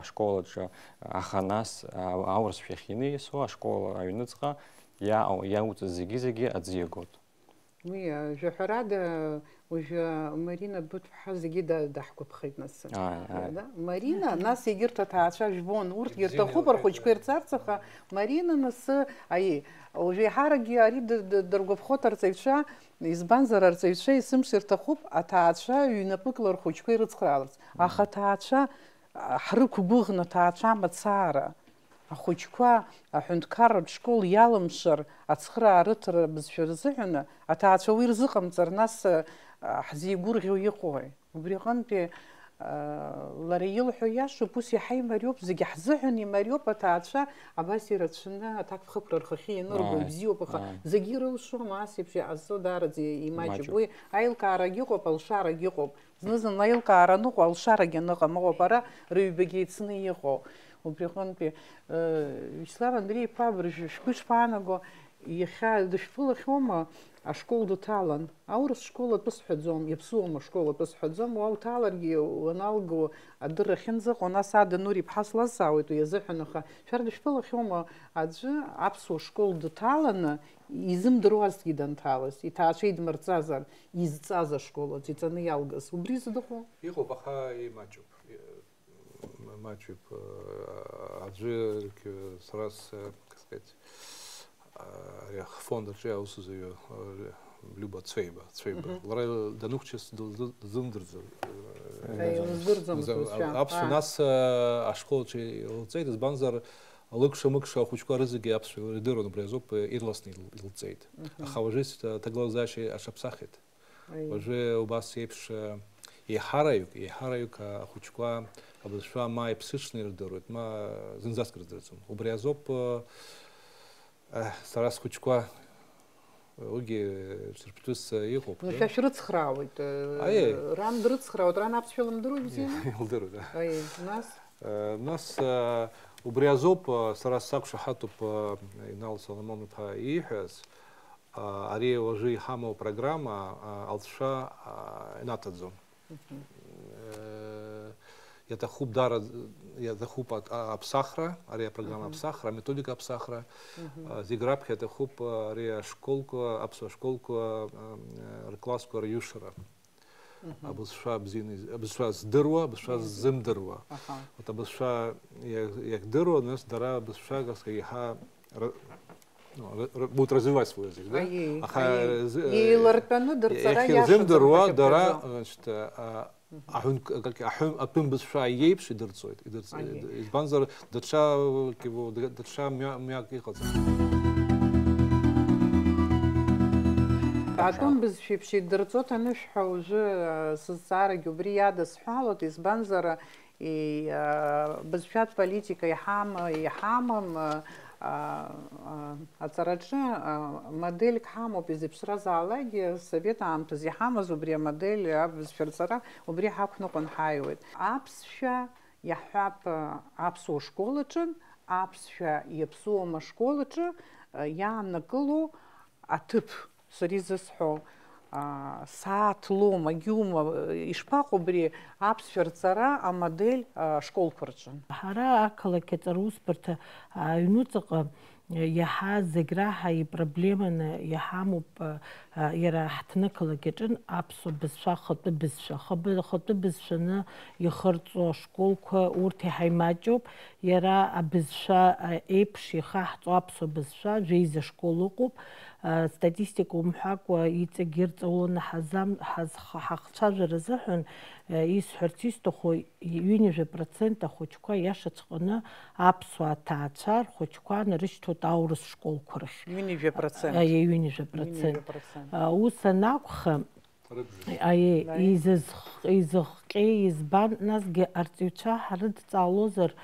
школа ча аханас аурс фехины со школа уйныцха я уц зиги адзиегот. وي جحراده وجا مارينا بتفحص جدا ضحكوا بخيت ناس مارينا ناس يجرت تعشى جبون ورت يجرت خبر خوش كير صارصخه مارينا ناس اي وجا حرق يريد درجو بخطر تيشا يزبانزر تيشا يسمشر تخوب اتعشى ينبكلر خوش كير تصخالص اخ تعشى حرك بوغنا تعشى متصاره أخوتكوا أحد كارب شكول يالمشر أتصخر رتر بزفرزحنا أتعشوي رزقم تر ناس حزي جورغي ويقوي وبريغان بي لريل حياش وبوسي حي مريوب زي حزحني مريوب أتعشى عباسي رتشنا أتاك خبر الخخي نرجو بزيو بخ زجيرو شو ما سيبشي عزو دار زي إيماج بوي عيل كارجيقو بالشارجيقو نزن عيل كارنو بالشارجينو ما برا ريبجيت سنيقو وبريغان بي Вячеслав Андрей Павлович шкуш панаго يخال دشفول خيوما أشكول دو تالن أورس شكول بسحدزوم يبسوم شكول بسحدزوم واو تالرجي ونالجو الدر خنزق وناس عاد نوري بحصل زاويت ويزحنخ شرد شفول خيوما أجا أبسو شكول دو تالن يزم دروز جدا تالس يتعشيد مرتزر يزتزا شكول تيتني يالجس وبريز دخو يخو بخا يماجوب мачуп аджи сраз, как сказать, фонд аджи аусузаю люба цвейба ларай данухчес зундерзу абсу нас ашколчи лцейт банзар лыкша мыкша хучка рызыги абсу ридерон брезоп ирласный лцейт ахаважис таглазаши ашапсахет уже у вас епш يحرق خشكوا قبل شوية ما يبصيرش نردروت ما زنزاس كردرتهم وبريازوب سراس خشكوا وجي شربتوس يخوب نفش رد خراوت رام درد خراوت رام أبشلهم درود زين درود أي ناس وبريازوب سراس ساكش حطوا بنال سلمان بهايحس أريه وجي حامو программа алша ناتزو это хуб дара, это хуб абсахра, ария программа абсахра, методика абсахра, зиграбх это хуб ария школку, абсо школку, класску арюшера, абсша бзины, абсша здырва, абсша зимдырва, вот абсша як дырва, нас дара абсша, как сказать, будет развивать свой язык, да? И ларпану дырцара яша. Зимдырва дара, значит, أحب بس شو يبش درتسويت إذا درتشا كيفو درتشا مياك يخلص بعدهم بس في بشي درتسوت أنا شحوجة سزارة جبرية صحالة إذا بس فيات بوليتيكا يحام أترجع модель كحامو بزبشرة زعلاقي سبيت عم تزيحام زبريا модель أبز فرصرة وبري حقنو قنحايوت أبسشا يحب أبسو شكولتشن أبسشا يبسو مشكولتش يام نقلو أتب سريزسحو ساعت لوما يوم إشباقو بري أبسفرцара модель школ فرجن. هرا أكله كتروس برت ينوتق يها زجراها يبربلمن يهامو يرا حتنقل كتن أبسو بسوا خط بسوا خط بسوا يخرطو شكول كورتي هيماجوب يرا بسوا إبش يخاط أبسو بسوا جيز شكولوكوب статистику محاكوا يتجرت أولنا حزام حقشاج رزحن يسحرتيستو خو 90% خوچكوا ياشتقنا أبسوا تعشار خوچكوا نرشتو داورس شكول كرش 90% وسناقخ أي إزبان ناس أرتيوشا حرد تعلوزر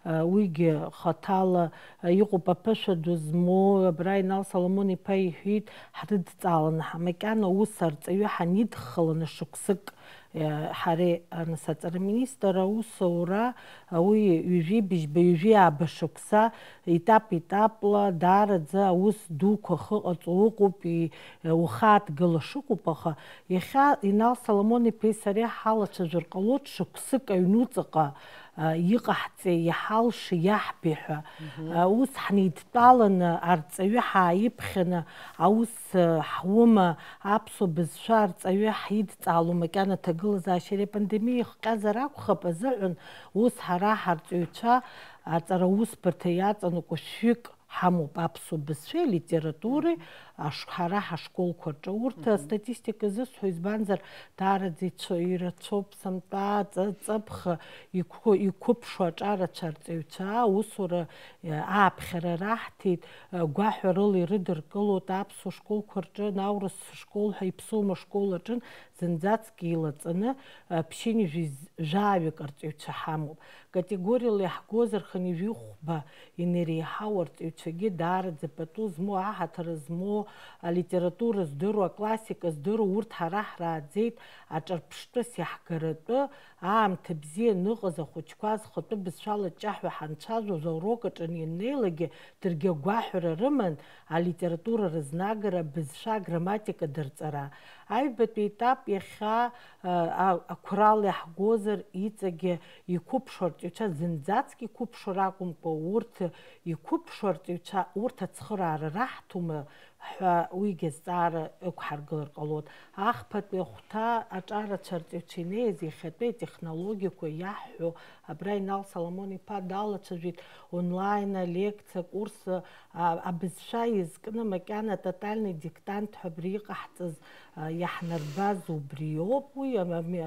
ويجي خطالة يقو بابشة دوزمو براينال سلموني باي هيد حرد تعلن مكان وصرت أيوة حندخل نشكسك حري نساتر مينستر وصورة وي يجي بيجي عبشكسا إتاب دار ذا وس دوك خط وقوبي وخات قلشكو بخا يخا إنال سلموني باي سريع حالة شجر قلوت شكسك أينوتقا иҟаҳҵеи, иҳалши, иаҳби ҳәа. Ус ҳнеидтәаланы, арҵаҩы ҳааиԥхьаны, аус ҳума, аԥсуа бызшәа арҵаҩы ҳидҵаало макьана аҭагылазаашьа апандемиа ихҟьазар акәхап азыҳәан ус ҳара ҳарҵаҩцәа аҵара усбарҭа иаҵанакуа шәҩык ҳамоуп аԥсуа бызшәеи литературеи ҳара ҳашколқәа рҿы. Урҭ астатистика зысҳәо избанзар даараӡа ирацәоуп сымтәа, ҵыԥх иқәыԥшу аҿарацәа арҵаҩцәа аусура ааԥхьара раҳҭеит, гәаҳәарыла ирыдыркылоит аԥсуа школқәа рҿы, наурыс школ ҳәа иԥсума школ аҿы зынӡаҵәҟьа илаҵаны ԥшьынҩ жәаҩык арҵаҩцәа ҳамоуп. Категориала иаҳгозар хынҩ-жәохәба инереиҳау арҵаҩцәагьы даараӡа пату змоу, аҳаҭыр змоу, алитература здыру, аклассика здыру, урҭ ҳара ҳрааӡеит аҿырԥштәыс иаҳгаратәы, аамҭа бзиа ныҟаз ахәыҷқәа зхатәы бызшәала ҷаҳәа ҳанцәажәоз аурок аҿы ианнеилагьы дыргьы агәаҳәара рыман алитература рызнагара, бызшәа, аграмматика дырҵара. Аҩбатәи етап иахьа ақәрала иаҳгозар иҵагьы иқәыԥшу арҵаҩцәа зынӡаҵәҟьа иқәыԥшу ракәымкәа, урҭ иқәыԥшу арҵаҩцәа урҭ ацхыраара раҳҭома ҳәа уигьы азҵаара ықәҳаргылар ҟалоит. Ахԥатәи ахәҭа аҿарацәа арҵаҩцәа инеиз иахьатәи атехнологиақәа иаҳҳәо абра Инал Соломон-иԥа далацәажәеит онлайн лекциа, курс абызшәа изкны макьана тотальный диктант ҳәа абри иҟаҳҵаз иаҳнарбаз убриоуп. Уи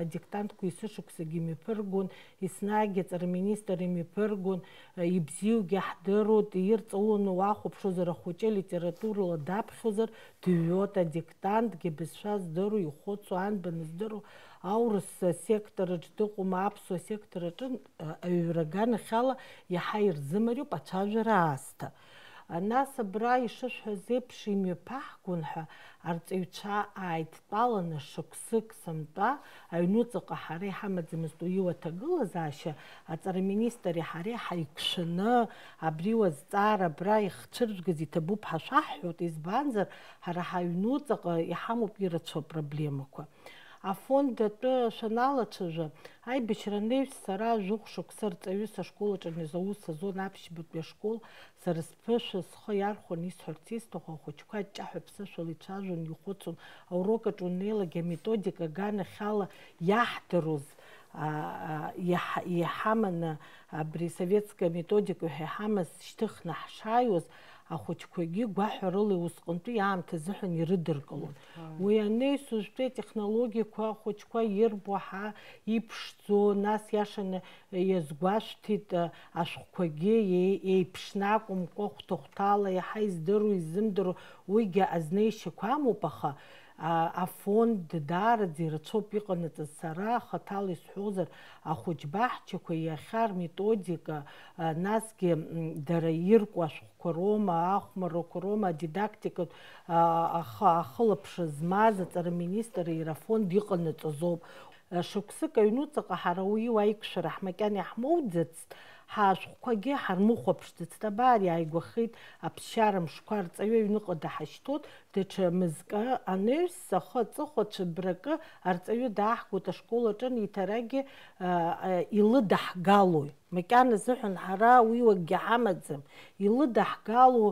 адиктантқәа есышықәсагьы имҩаԥыргон, еснагь аҵараминистр имҩаԥыргон, ибзиоугьы ҳдыруеит, ирҵауланы уахәаԥшуазар ахәыҷы литературала даԥхьозар дыҩуеит адиктантгьы, бызшәа здыру, ихәыцу, анбан здыру. Аурыс сектораҿ дыҟоума, аԥсуа сектораҿы аҩра аганахьала иаҳа ирзымариоуп ацәажәара аасҭа. Нас абра ишышәҳәаз еиԥш имҩаԥаҳгон ҳәа арҵаҩцәа ааидтәаланы шықәсык сымтәа аҩнуҵаҟа ҳара иҳамаӡамызт уи аҭагылазаашьа, аҵараминистри ҳареи ҳаиқәшәаны абри уазҵаара абра ихцәыржәгаз иҭабуп ҳашәаҳҳәоит, избанзар ҳара ҳаҩнуҵаҟа иҳамоуп ирацәоу апроблемақәа. Афонд атәы шәаналацәажәа, аибашьра анеиҩс сара жәохә шықәса рҵаҩы сашкол аҿы аус азон аԥшьбатәи ашкол, сара сԥышәа схы иархәаны исҳәарц исҭаху ахәыҷқәа ҷаҳәа ԥсышәала ицәажәон, ихәыцон, аурок аҿы унеилагьы аметодика аганахьала иаҳдыруаз иҳаманы абри советская методика ҳәа иҳамаз шьҭыхны ҳшааиуаз ахәыҷқәагьы гәаҳәарыла усҟантәи аамҭа азыҳәан ирыдыркылон. Уи анеиус уажәтәи атехнологиақәа ахәыҷқәа ирбо иԥшӡо, нас иашаны иазгәашәҭит ашәҟәқәагьы еиԥшны акәымкәа хәҭа-хәҭала иаҳа издыру, изымдыру, уигьы азнеишьақәа амоуп, аха афонд даараӡа ирацәоуп иҟанаҵаз. Сара хаҭала исҳәозар, ахәыҷбаҳчақәа иахьа рметодика, насгьы дара иркуа ашәҟәқәа роума, ахәмаррақәа роума, адидактикатә ахылаԥшра змаз аҵараминистр иара афонд иҟанаҵазоуп. Шықәсык аҩнуҵаҟа ҳара уи уаиқәшәара ҳмакьана иаҳмоуӡацт, ҳашәҟәқәагьы ҳармыхәаԥшӡацт. Абар иааигәахеит аԥсшьара мшқәа арҵаҩы аҩныҟа даҳашьҭоит, даҽа мызкы анеиус ахы аҵыхәа ҽыбракы арҵаҩы дааҳгоит ашкол аҿы, еиҭарагьы илыдаҳгалои. Макьана зыҳәан ҳара уи акгьы ҳамаӡам. Илыдаҳгало,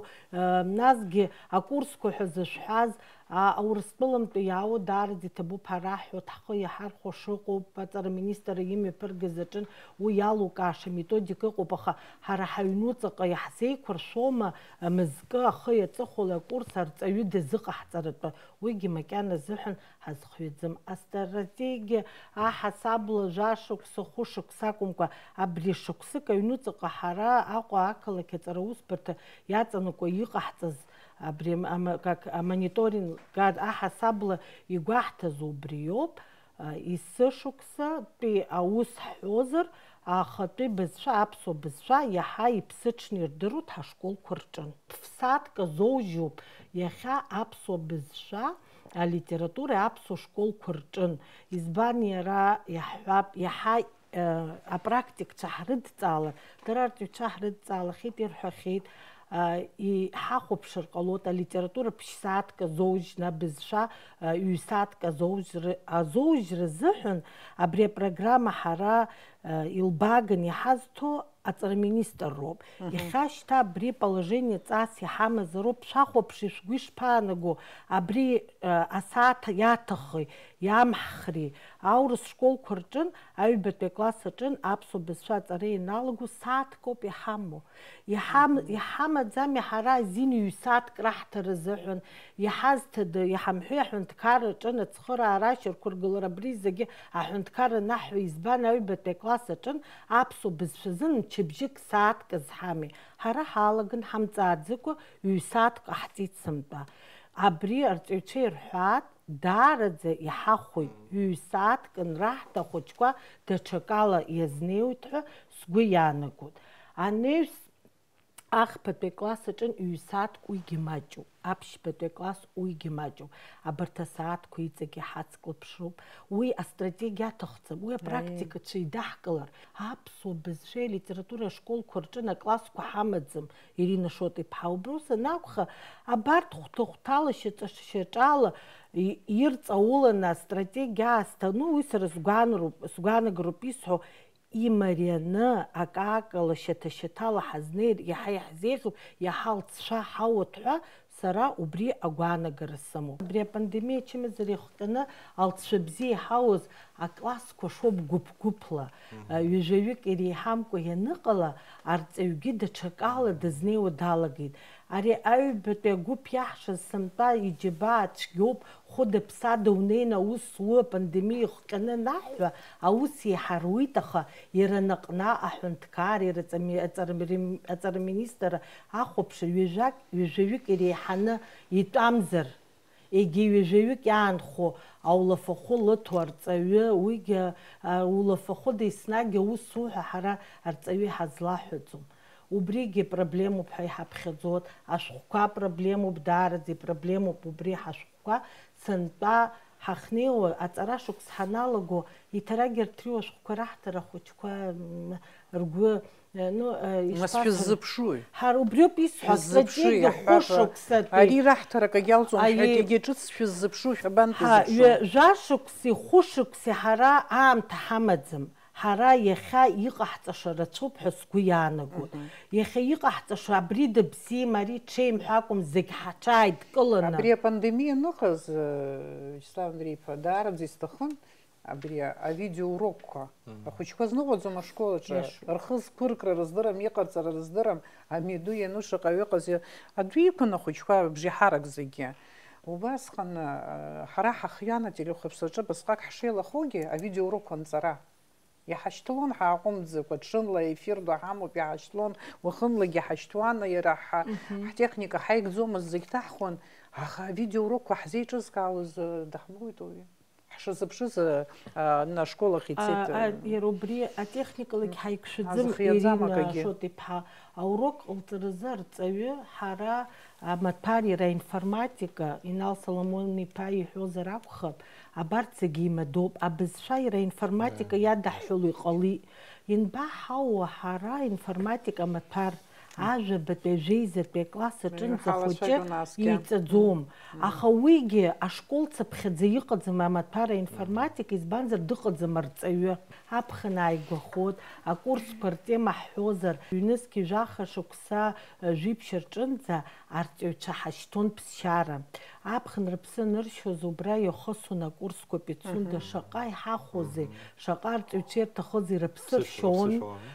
насгьы акурсқәа ҳәа зышәҳәаз Аурыстәыламтәи иаауа даараӡа иҭабуп ҳараҳҳәоит, ҳхы иаҳархәо шыҟоуп, аҵараминистр имҩаԥыргаз аҿын уи иалукааша методика ыҟоуп, аха ҳара ҳаҩнуҵаҟа иаҳзеиқәыршәома мызкы ахы иаҵыхәала акурс арҵаҩы дазыҟаҳҵаратәы, уигьы макьана зыҳәан ҳазхҩаӡам. Астратегиа аҳасабла жәашықәса, хәышықәса акәымкәа, абри шықәсык аҩнуҵаҟа ҳара Аҟәа ақалақь аҵара усбарҭа иаҵанакуа иҟаҳҵаз абри амониторинг аҳасабла игәаҳҭаз убриоуп. Есышықәсатәи аус ҳҳәозар, ахатәи бызшәа, аԥсуа бызшәа иаҳа иԥсыҽны ирдыруеит ҳашколқәа рҿы. Ԥсаатка зоужьуп иахьа аԥсуа бызшәа алитература аԥсуа школқәа рҿын. Избан иара иаҳҳәап, иаҳа апрактикцәа ҳрыдҵаалар, дара арҵаҩцәа ҳрыдҵаалахьеит, ирҳәахьеит, иҳахәаԥшыр ҟалоит алитература ԥшь-сааҭк азоужьны, абызшәа ҩ-сааҭк азоужьра азыҳәан абри апрограмма ҳара илбаган иҳазҭо аҵараминистр роуп. Иахьа шьҭа абри положение ҵас иҳамазароуп, шәахәаԥши, шәгәы ишԥаанаго, абри асааҭ иаҭахи, иамҳхри. Аурыс школқәа рҿын, аҩбатәи акласс аҿын аԥсуа бызшәа аҵара ианалаго сааҭкоуп иҳамоу. Иҳамаӡами ҳара азин ҩ-сааҭк раҳҭар азыҳәан, иҳазҭада, иҳамҳәеи аҳәынҭқар аҿын ацхыраара ашьақәыргылара, абри зегьы аҳәынҭқар анаҳҳәо избан аҩбатәи акласс аҿын аԥсуа бызшәазы мчыбжьык сааҭк азҳами. Ҳара ҳалаган ҳамҵааӡакәа ҩ-сааҭк ҟаҳҵеит сымтәа. Абри арҵаҩцәа ирҳәаат, даараӡа иҳахәоит, ҩ-сааҭк анраҳҭа ахәыҷқәа даҽакала иазнеиуеит ҳәа сгәы иаанагоит. Анеҩс ахԥатәи акласс аҿын ҩ-сааҭк уигьы маҷуп, аԥшьбатәи акласс уигьы маҷуп. Абарҭ асааҭқәа иҵегьы ҳацклаԥшроуп. Уи астратегиа аҭахӡам, уи апрактикацәа идаҳкылар. Аԥсуа бызшәеи алитература ашколқәа рҿын аклассқәа ҳамаӡам, Ирина Шот-иԥҳа. Убри ус анакәха, абарҭ хәҭа-хәҭала, шьаҿа-шьаҿала ирҵауланы астратегиа аасҭану, уи сара сгәаанагароуп исҳәо, имарианы акакала шьаҭа-шьаҭала ҳазнеир, иаҳа иаҳзеиӷьу, иаҳа алҵшәа ҳауат ҳәа сара убри агәаанагара сымоуп. Абри апандемиа ачымазара ихҟьаны алҵшәа бзиа иҳауаз аклассқәа шоуп гәыԥ-гәыԥла. Ҩажәаҩык иреиҳамкәа ианыҟала, арҵаҩгьы даҽакала дазнеиуа далагеит. Ари аҩбатәи агәыԥ иаҳшаз сымтәа иџьабаа цәгьоуп, хәыда-ԥсада унеины аус уы, апандемиа ихҟьаны наҳҳәа, аус иҳаруит, аха иара наҟна аҳәынҭқар, иара аҵараминистр ахәаԥшыр, ҩажәаҩык иреиҳаны итәамзар, егьи ҩажәаҩык иаанхо аулафахәы лыҭо арҵаҩы, уигьы улафахәыда еснагь аус уҳәа ҳара арҵаҩы иҳазлаҳәаӡом. Убригьы проблемоуп ҳәа иҳаԥхьаӡоит, ашәҟәқәа проблемоуп, даараӡа ипроблемоуп убри ҳашәҟәқәа. Сынтәа ҳахнеиуа аҵара шықәс ҳаналаго, иҭарагьы рҭиуа ашәҟәқәа раҳҭар ахәыҷқәа ргәы шәыззыԥшуи? Ҳара убриоуп исҳәо, астратегиа хәышықәсатәи. Ари раҳҭар акагь иалҵуам, егьи ҿыц шәыззыԥшу, шәабантәызыԥшу? Жәашықәси, хәышықәси ҳара аамҭа ҳамаӡам. Ҳара иахьа иҟаҳҵаша рацәоуп ҳәа сгәы иаанагоит. Иахьа иҟаҳҵаша абри дыбзиам, ари ҽеим ҳәа акәым, зегь ҳаҽааидкыланы. Абри апандемиа аныҟаз, Вячеслав Андреев-иԥа, даараӡа исҭахын абри авидеоурокқәа. Ахәыҷқәа зныҟәаӡом ашколаҿы, рхы зқәыркра рыздырам, иҟарҵара рыздырам, амиду иану шаҟаҩ ыҟаз, адәы иқәын ахәыҷқәа бжеиҳарак зегьы. Убасҟан ҳара ҳахҩан ателехәаԥсаҿы бысҟак ҳшеилахоугьы авидеоурокқәа анҵара. Иҳашьҭлон ҳааҟәымҵӡакәа, ҽынла ефир ду ҳамоуп, иҳашьҭлон, уахынлагьы ҳашьҭуан, иара ҳтехника ҳаигӡомызт, зегь ҭаҳхуан, аха авидеоурокқәа ҳзеиҿызкаауаз даҳбоит уаҩы. Ҳшазыԥшыз ашколахь ицеит. Иара убри атехникалагьы ҳаиқәшәаӡом, Ирина Шот-иԥҳа. Аурок ҟалҵаразы арҵаҩы ҳара амаҭәар иара аинформатика, Инал Соломон-иԥа иҳәозар акәхап, абарҭ зегьы имадоуп. Абызшәа иара аинформатика иадаҳҳәало иҟалит. Ианбаҳауа ҳара аинформатика амаҭәар ажәабатәи ажәеизатәи акласс аҿынӡа хәыҷы иҵаӡом. Аха уигьы ашколцаԥхьаӡа иҟаӡам амаҭәар аинформатика, избанзар дыҟаӡам арҵаҩы. Аԥхын ааигәахоит, акурсқәа ртема ҳҳәозар, ҩнызқьи жәаха шықәса жәиԥшьа рҿынӡа арҵаҩцәа ҳашьҭон ԥсшьара. Аԥхын рыԥсы аныршьоз убра иахысон акурсқәа Пицунда, шаҟа иҳахәозеи, шаҟа арҵаҩцәа ирҭахызи,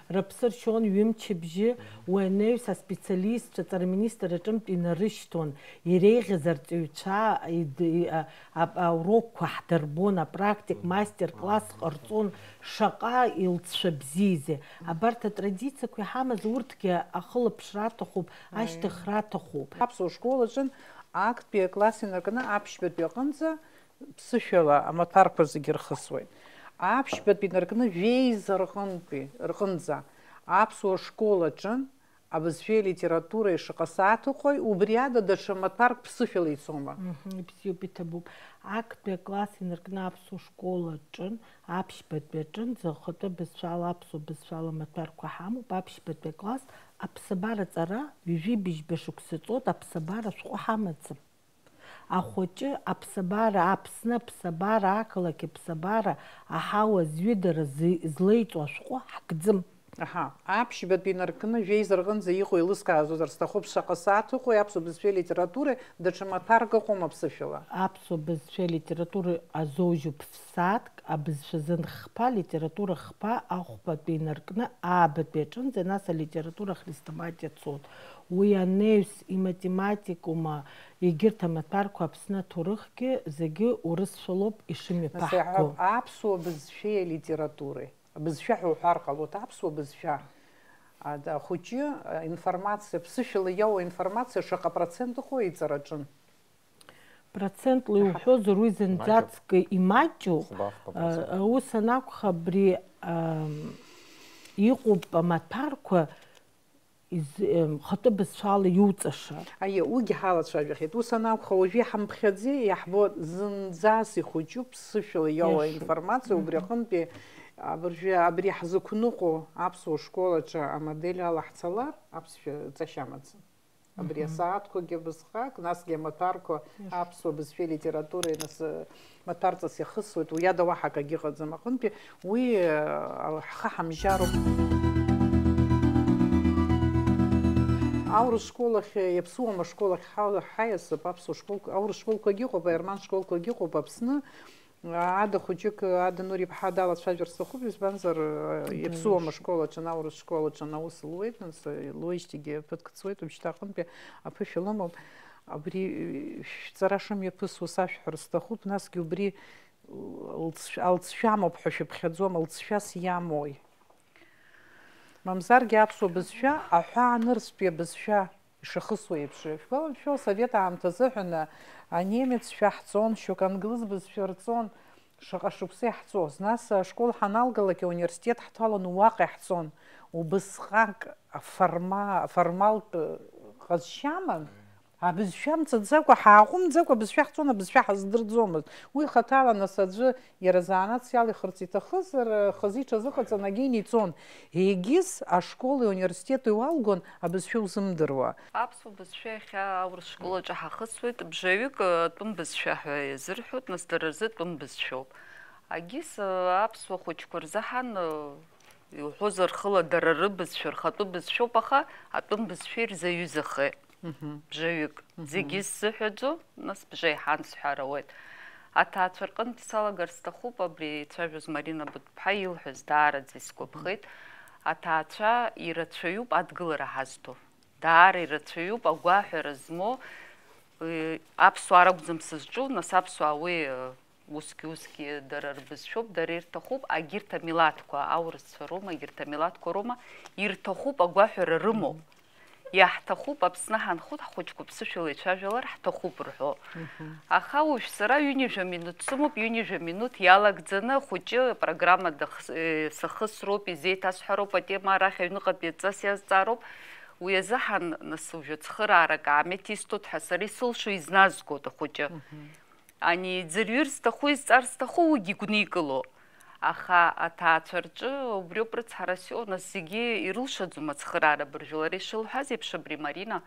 рыԥсы ршьон ҩымчыбжьы, уи анаҩс аспециалистцәа аҵараминистр аҿынтә инарышьҭуан, иреиӷьыз арҵаҩцәа аурокқәа ҳдырбон, апрактик мастер-класс ҟарҵон, шаҟа илҵшәа бзиази. Абарҭ атрадициақәа иҳамаз урҭгьы ахылаԥшра аҭахуп, ашьҭыхра аҭахуп. Аԥсуа школ аҿын актәи акласс инаркны аԥшьбатәи аҟынӡа ԥсышәала амаҭәарқәа зегьы рхысуеит. Аԥшьбатәи инаркны жәеиза рҟынӡа аԥсуа школ аҿын абызшәеи литературеи шаҟа-сааҭыҟои, убри ада даҽа маҭәарк ԥсышәала ицома? Бзиоуп, иҭабуп. Актәи акласс инаркны аԥсуа школ аҿын, аԥшьбатәи аҿынӡа хатәы бызшәала, аԥсуа бызшәала маҭәарқәа ҳамоуп. Аԥшьбатәи акласс аԥсабара ҵара ҩажәи-быжьба шықәса ҵуеит, аԥсабара шәҟәы ҳамаӡам. Ахәыҷы аԥсабара, Аԥсны аԥсабара, ақалақь аԥсабара, аҳауа зҩыдара злеиҵо ашәҟәы ҳкӡым. Аԥшьбатәи инаркны жәеиза рҟынӡа иҟоу еилыскаазозар сҭахуп шаҟа-сааҭыҟои, аԥсуа бызшәеи литературеи даҽа маҭәарк ыҟоума ԥсышәала? Аԥсуа бызшәеи литературеи азоужьуп ф-сааҭк, абызшәазын хԥа, литература хԥа ахәбатәи инаркны аабатәи аҿынӡа, нас алитература хрестоматиа цоит. Уи анеҩс иматематикума, егьырҭ амаҭәарқәа Аԥсны аҭоурыхгьы зегьы урысшәалоуп ишымҩаԥаҳго. Аԥсуа бызшәеи литературеи. Бызшәа ҳәа уҳәар ҟалоит, аԥсуа бызшәа. Ахәыҷы информациа, ԥсышәала иауа информациа шаҟа процент ыҟоу иҵараҿын? Процентла иуҳәозар, уи зынӡаск имаҷу, ус анакәха абри иҟоуп амаҭәарқәа хатәы бызшәала иуҵаша. Уигьы ҳалацәажәахьеит. Ус анакәха уажәы иҳамԥхьаӡеи, иаҳбо зынӡас ихәыҷуп ԥсышәала иауа информациа, убри аҟынтәи абри ҳзықәныҟәо аԥсуа школаҿы амодель ала ҳцалар, аԥсшәа ҵашьа амаӡам. Абри асааҭқәагьы абысҟак, насгьы амаҭәарқәа аԥсуа бызшәеи литературеи маҭәарҵас иахысуеит, уи ада уаҳа акагьы ыҟаӡам. Аҟынтәи уи ҳхы ҳамжьароуп. Аурыс школахь, иаԥсуама школахь ҳаиасып, аԥсуа школқәа, аурыс школқәагьы ыҟоуп, аерман школқәагьы ыҟоуп Аԥсны. Ада хәыҷык, Ада Нури ԥҳа далацәажәар сҭахуп, избанзар иаԥсуама школаҿы, аурыс школаҿы аус луеит, нас луеижьҭеигьы ԥыҭк цуеит, уажәшьҭа аҟынтәи аԥышәа лымоуп. Абри шәҵара шымҩаԥысуа сашәҳәар сҭахуп, насгьы убри алҵшәа амоуп ҳәа шәыԥхьаӡом, алҵшәас иамои. Мамзаргьы аԥсуа бызшәа, аҳәаанырцәтәи абызшәа ишахысуа еиԥш. Шәгәалашәо асовет аамҭазы ҳәаны анемец шәа ҳҵон, шьоук англыз бызшәа рҵон, шаҟа шықәса иаҳҵоз. Нас ашкол ҳаналгалак ауниверситет ҳҭалан уаҟа иаҳҵон. Убысҟак формалтә ҟазшьа аман, абызшәа мҵаӡакәа, ҳааҟәымҵӡакәа абызшәа ҳҵон, абызшәа ҳаздырӡомызт. Уи хаҭала нас аӡәы иара заанаҵ иалихырц иҭахызар, хазы иҽазыҟаҵан агьины ицон. Егьыс ашколи ауниверситети уалгон, абызшәа узымдыруа. Аԥсуа бызшәа иахьа аурыс школаҿы ҳахысуеит, бжаҩык тәым бызшәа ҳәа иазырҳәоит, нас дара рзы тәым бызшәоуп. Агьыс аԥсуа хәыҷқәа рзы ҳан иуҳәозар хыла дара рыбызшәа, рхатәы бызшәоуп, аха атәым бызшәа ирзаҩызахеит. Бжаҩык зегьы сзыҳәаӡо, нас бжа иҳан сҳәар ауеит. Аҭаацәа рҟынтә салагар сҭахуп, абри ицәажәоз Марина Быҭә-ԥҳа илҳәаз даараӡа исгәаԥхеит. Аҭаацәа ирацәаҩуп адгылара ҳазҭо. Даара ирацәаҩуп агәаҳәара змоу, аԥсуаа ракәӡам сызҿу, нас аԥсуаа уи усгьы дара рбызшәоуп, дара ирҭахуп, агьырҭ амилаҭқәа, аурысцәа роума, агьырҭ амилаҭқәа роума, ирҭахуп агәаҳәара рымоуп. Иаҳҭахуп Аԥсны ҳанхәыҭ ҳхәыҷқәа ԥсышәала ицәажәалар ҳҭахуп рҳәо. Аха уажә сара ҩынҩажәа минуҭ сымоуп, ҩынҩажәа минуҭ иалагӡаны хәыҷы апрограмма сахысроуп, изеиҭасҳәароуп, атема арахь аҩныҟатәи аҵас иазҵаароуп. Уи азы ҳан нас уажәы цхыраарак ааметистот ҳәа сара исылшо изназгоит ахәыҷы. Ани иӡырҩыр сҭаху, изҵар сҭаху, уигьы игәникыло. Аха аҭаацәа рҿы убриоуп рыцҳарасио, нас зегьы ирылшаӡом ацхыраара быржәлар ишылҳәаз еиԥш абри Марина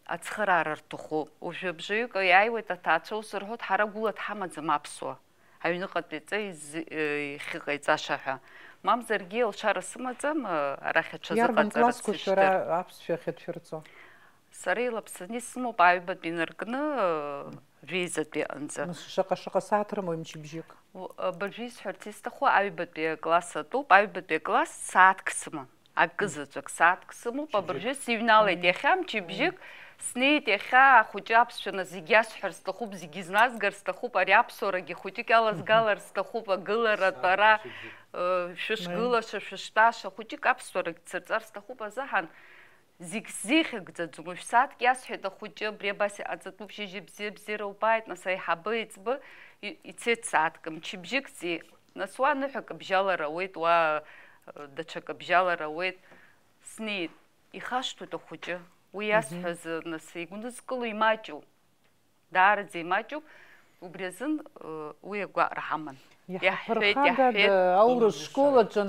ацхыраара рҭахуп. Уажәы бжаҩык иааиуеит аҭаацәа ус рҳәоит, ҳара гәыла дҳамаӡам аԥсуа, аҩныҟатәи аҵа ихьыҟаиҵаша ҳәа. Мамзаргьы алшара сымаӡам, арахь аҽазыҟаҵарц классқәа шәара аԥсшәа ахьадшәырҵо? Сара илаԥсаны исымоуп аҩбатәи инаркны жәеизатәи аҟынӡа. Шаҟа сааҭ рымоуи мчыбжьык? Быржәы исҳәарц исҭаху аҩбатәи акласс атәуп, аҩбатәи акласс сааҭк сымам, акызаҵәык сааҭк сымоуп, абыржәы сыҩналеит, иахьа мчыбжьык снеит, иахьа ахәыҷы аԥсшәа зегьы асҳәар сҭахуп, зегьы зназгар сҭахуп, ари аԥсуарагьы хәыҷык иалазгалар сҭахуп, агылара, атәара, шәышгылаша, шәыштәаша, хәыҷык аԥсуарагь дсырҵар сҭахуп, азаҳан зегь сзеихьыгӡаӡом, уажә сааҭк иасҳәеит ахәыҷы, абри абас иҟаҵатәуп, шьыжьы бзиа убааит, нас аиҳабы еиҵбы ицеит сааҭк, мчыбжьык ҵиит, нас уа ныҳәак абжьалара ауеит, уа даҽак абжьалара ауеит, снеит. ихашҭуеит ахәыҷы. Уи иасҳәаз нас игәнызкыло имаҷуп. Даараӡа имаҷуп. Убри азын уи агәаҟра ҳаман. Иаҳԥырхагада аурыс школаҿы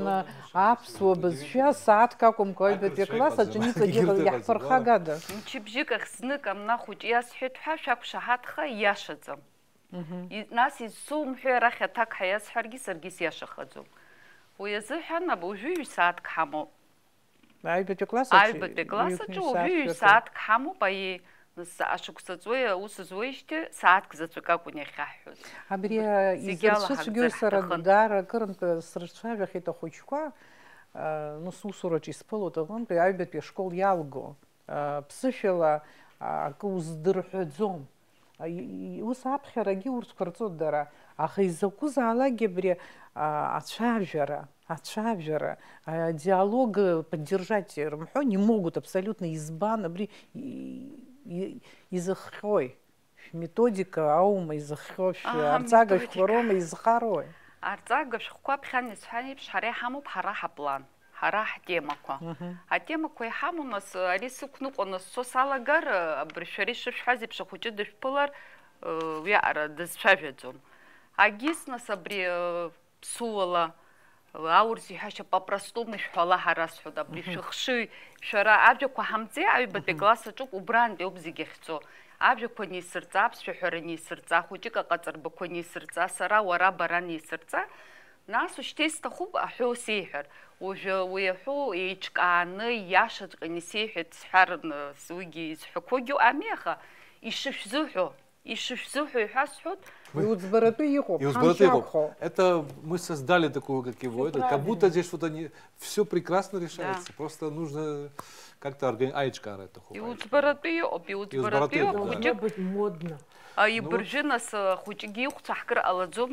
аԥсуа бызшәа сааҭк акәымкәа аҩбатәи акласс аҿы иҵагьы иаҳԥырхагада. Мчыбжьык ахь знык амна хәыҷ иасҳәеит ҳәа шәақәшаҳаҭха ииашаӡам. Нас изсумҳәо арахь аҭак ҳаиасҳәаргьы саргьы сиашахаӡом. Уи азыҳәан уажәы ҩ-сааҭк ҳамоуп. Аҩбатәи акласс аҿы уажәы ҩ-сааҭк ҳамоуп, ашықәса ҵуеи аус зуеижьҭеи сааҭк заҵәык акәын иахьаҳҳәоз. Абри изырцәыцәгьоу сара даара акырынтә срыцәажәахьеит ахәыҷқәа, сусураҿы исԥылоит аҟынтәи аҩбатәи ашкол иалго. Ԥсышәала акы уздырҳәаӡом. Ус аԥхьарагьы урҭқәа рҵоит дара. Аха изакәызаалакгьы абри ацәажәара, диалог поддержать рымҳәо не могут абсолютно. Избан абри изыхҟьои, методика аума изыхҟьо, арҵага шәҟәқәа роума изхарои? Арҵага шәҟәқәа ԥхьан исҳәан еиԥш, ҳара иҳамоуп ҳара ҳаплан, ҳара ҳтемақәа. Атемақәа иҳамоу нас ари сықәныҟәаны сцо салагар, абри шәара ишышәҳәаз еиԥш ахәыҷы дышәԥылар, уиаҟара дызцәажәаӡом. Агьыс нас абри ԥсуала аурыс иҳәашьа по-простому ишәҳәала ҳара сҳәоит, абри шәыхшыҩ, шәара ажәақәа ҳамҵеи аҩбатәи акласс аҿы убрантәи ауп зегьы ахьцо. Ажәақәа нисырҵа, аԥсшәаҳәара нисырҵа, хәыҷык аҟаҵарбақәа нисырҵа, сара уара бара нисырҵа. Нас ушьҭа исҭахуп аҳәоу сеиҳәар. Уажәы уи аҳәоу еиҿкааны ииашаҵәҟьаны исеиҳәеит сҳәар, уигьы изҳәақәогьы ами, аха ишышәзыҳәо иҳәа сҳәоит. Это мы создали такого, как его, как будто здесь что-то все прекрасно решается. Просто нужно как-то аечкар это хубаво. Быть модно. Ибыржәы нас хәыҷгьы ихәца ҳкыр ҟалаӡом,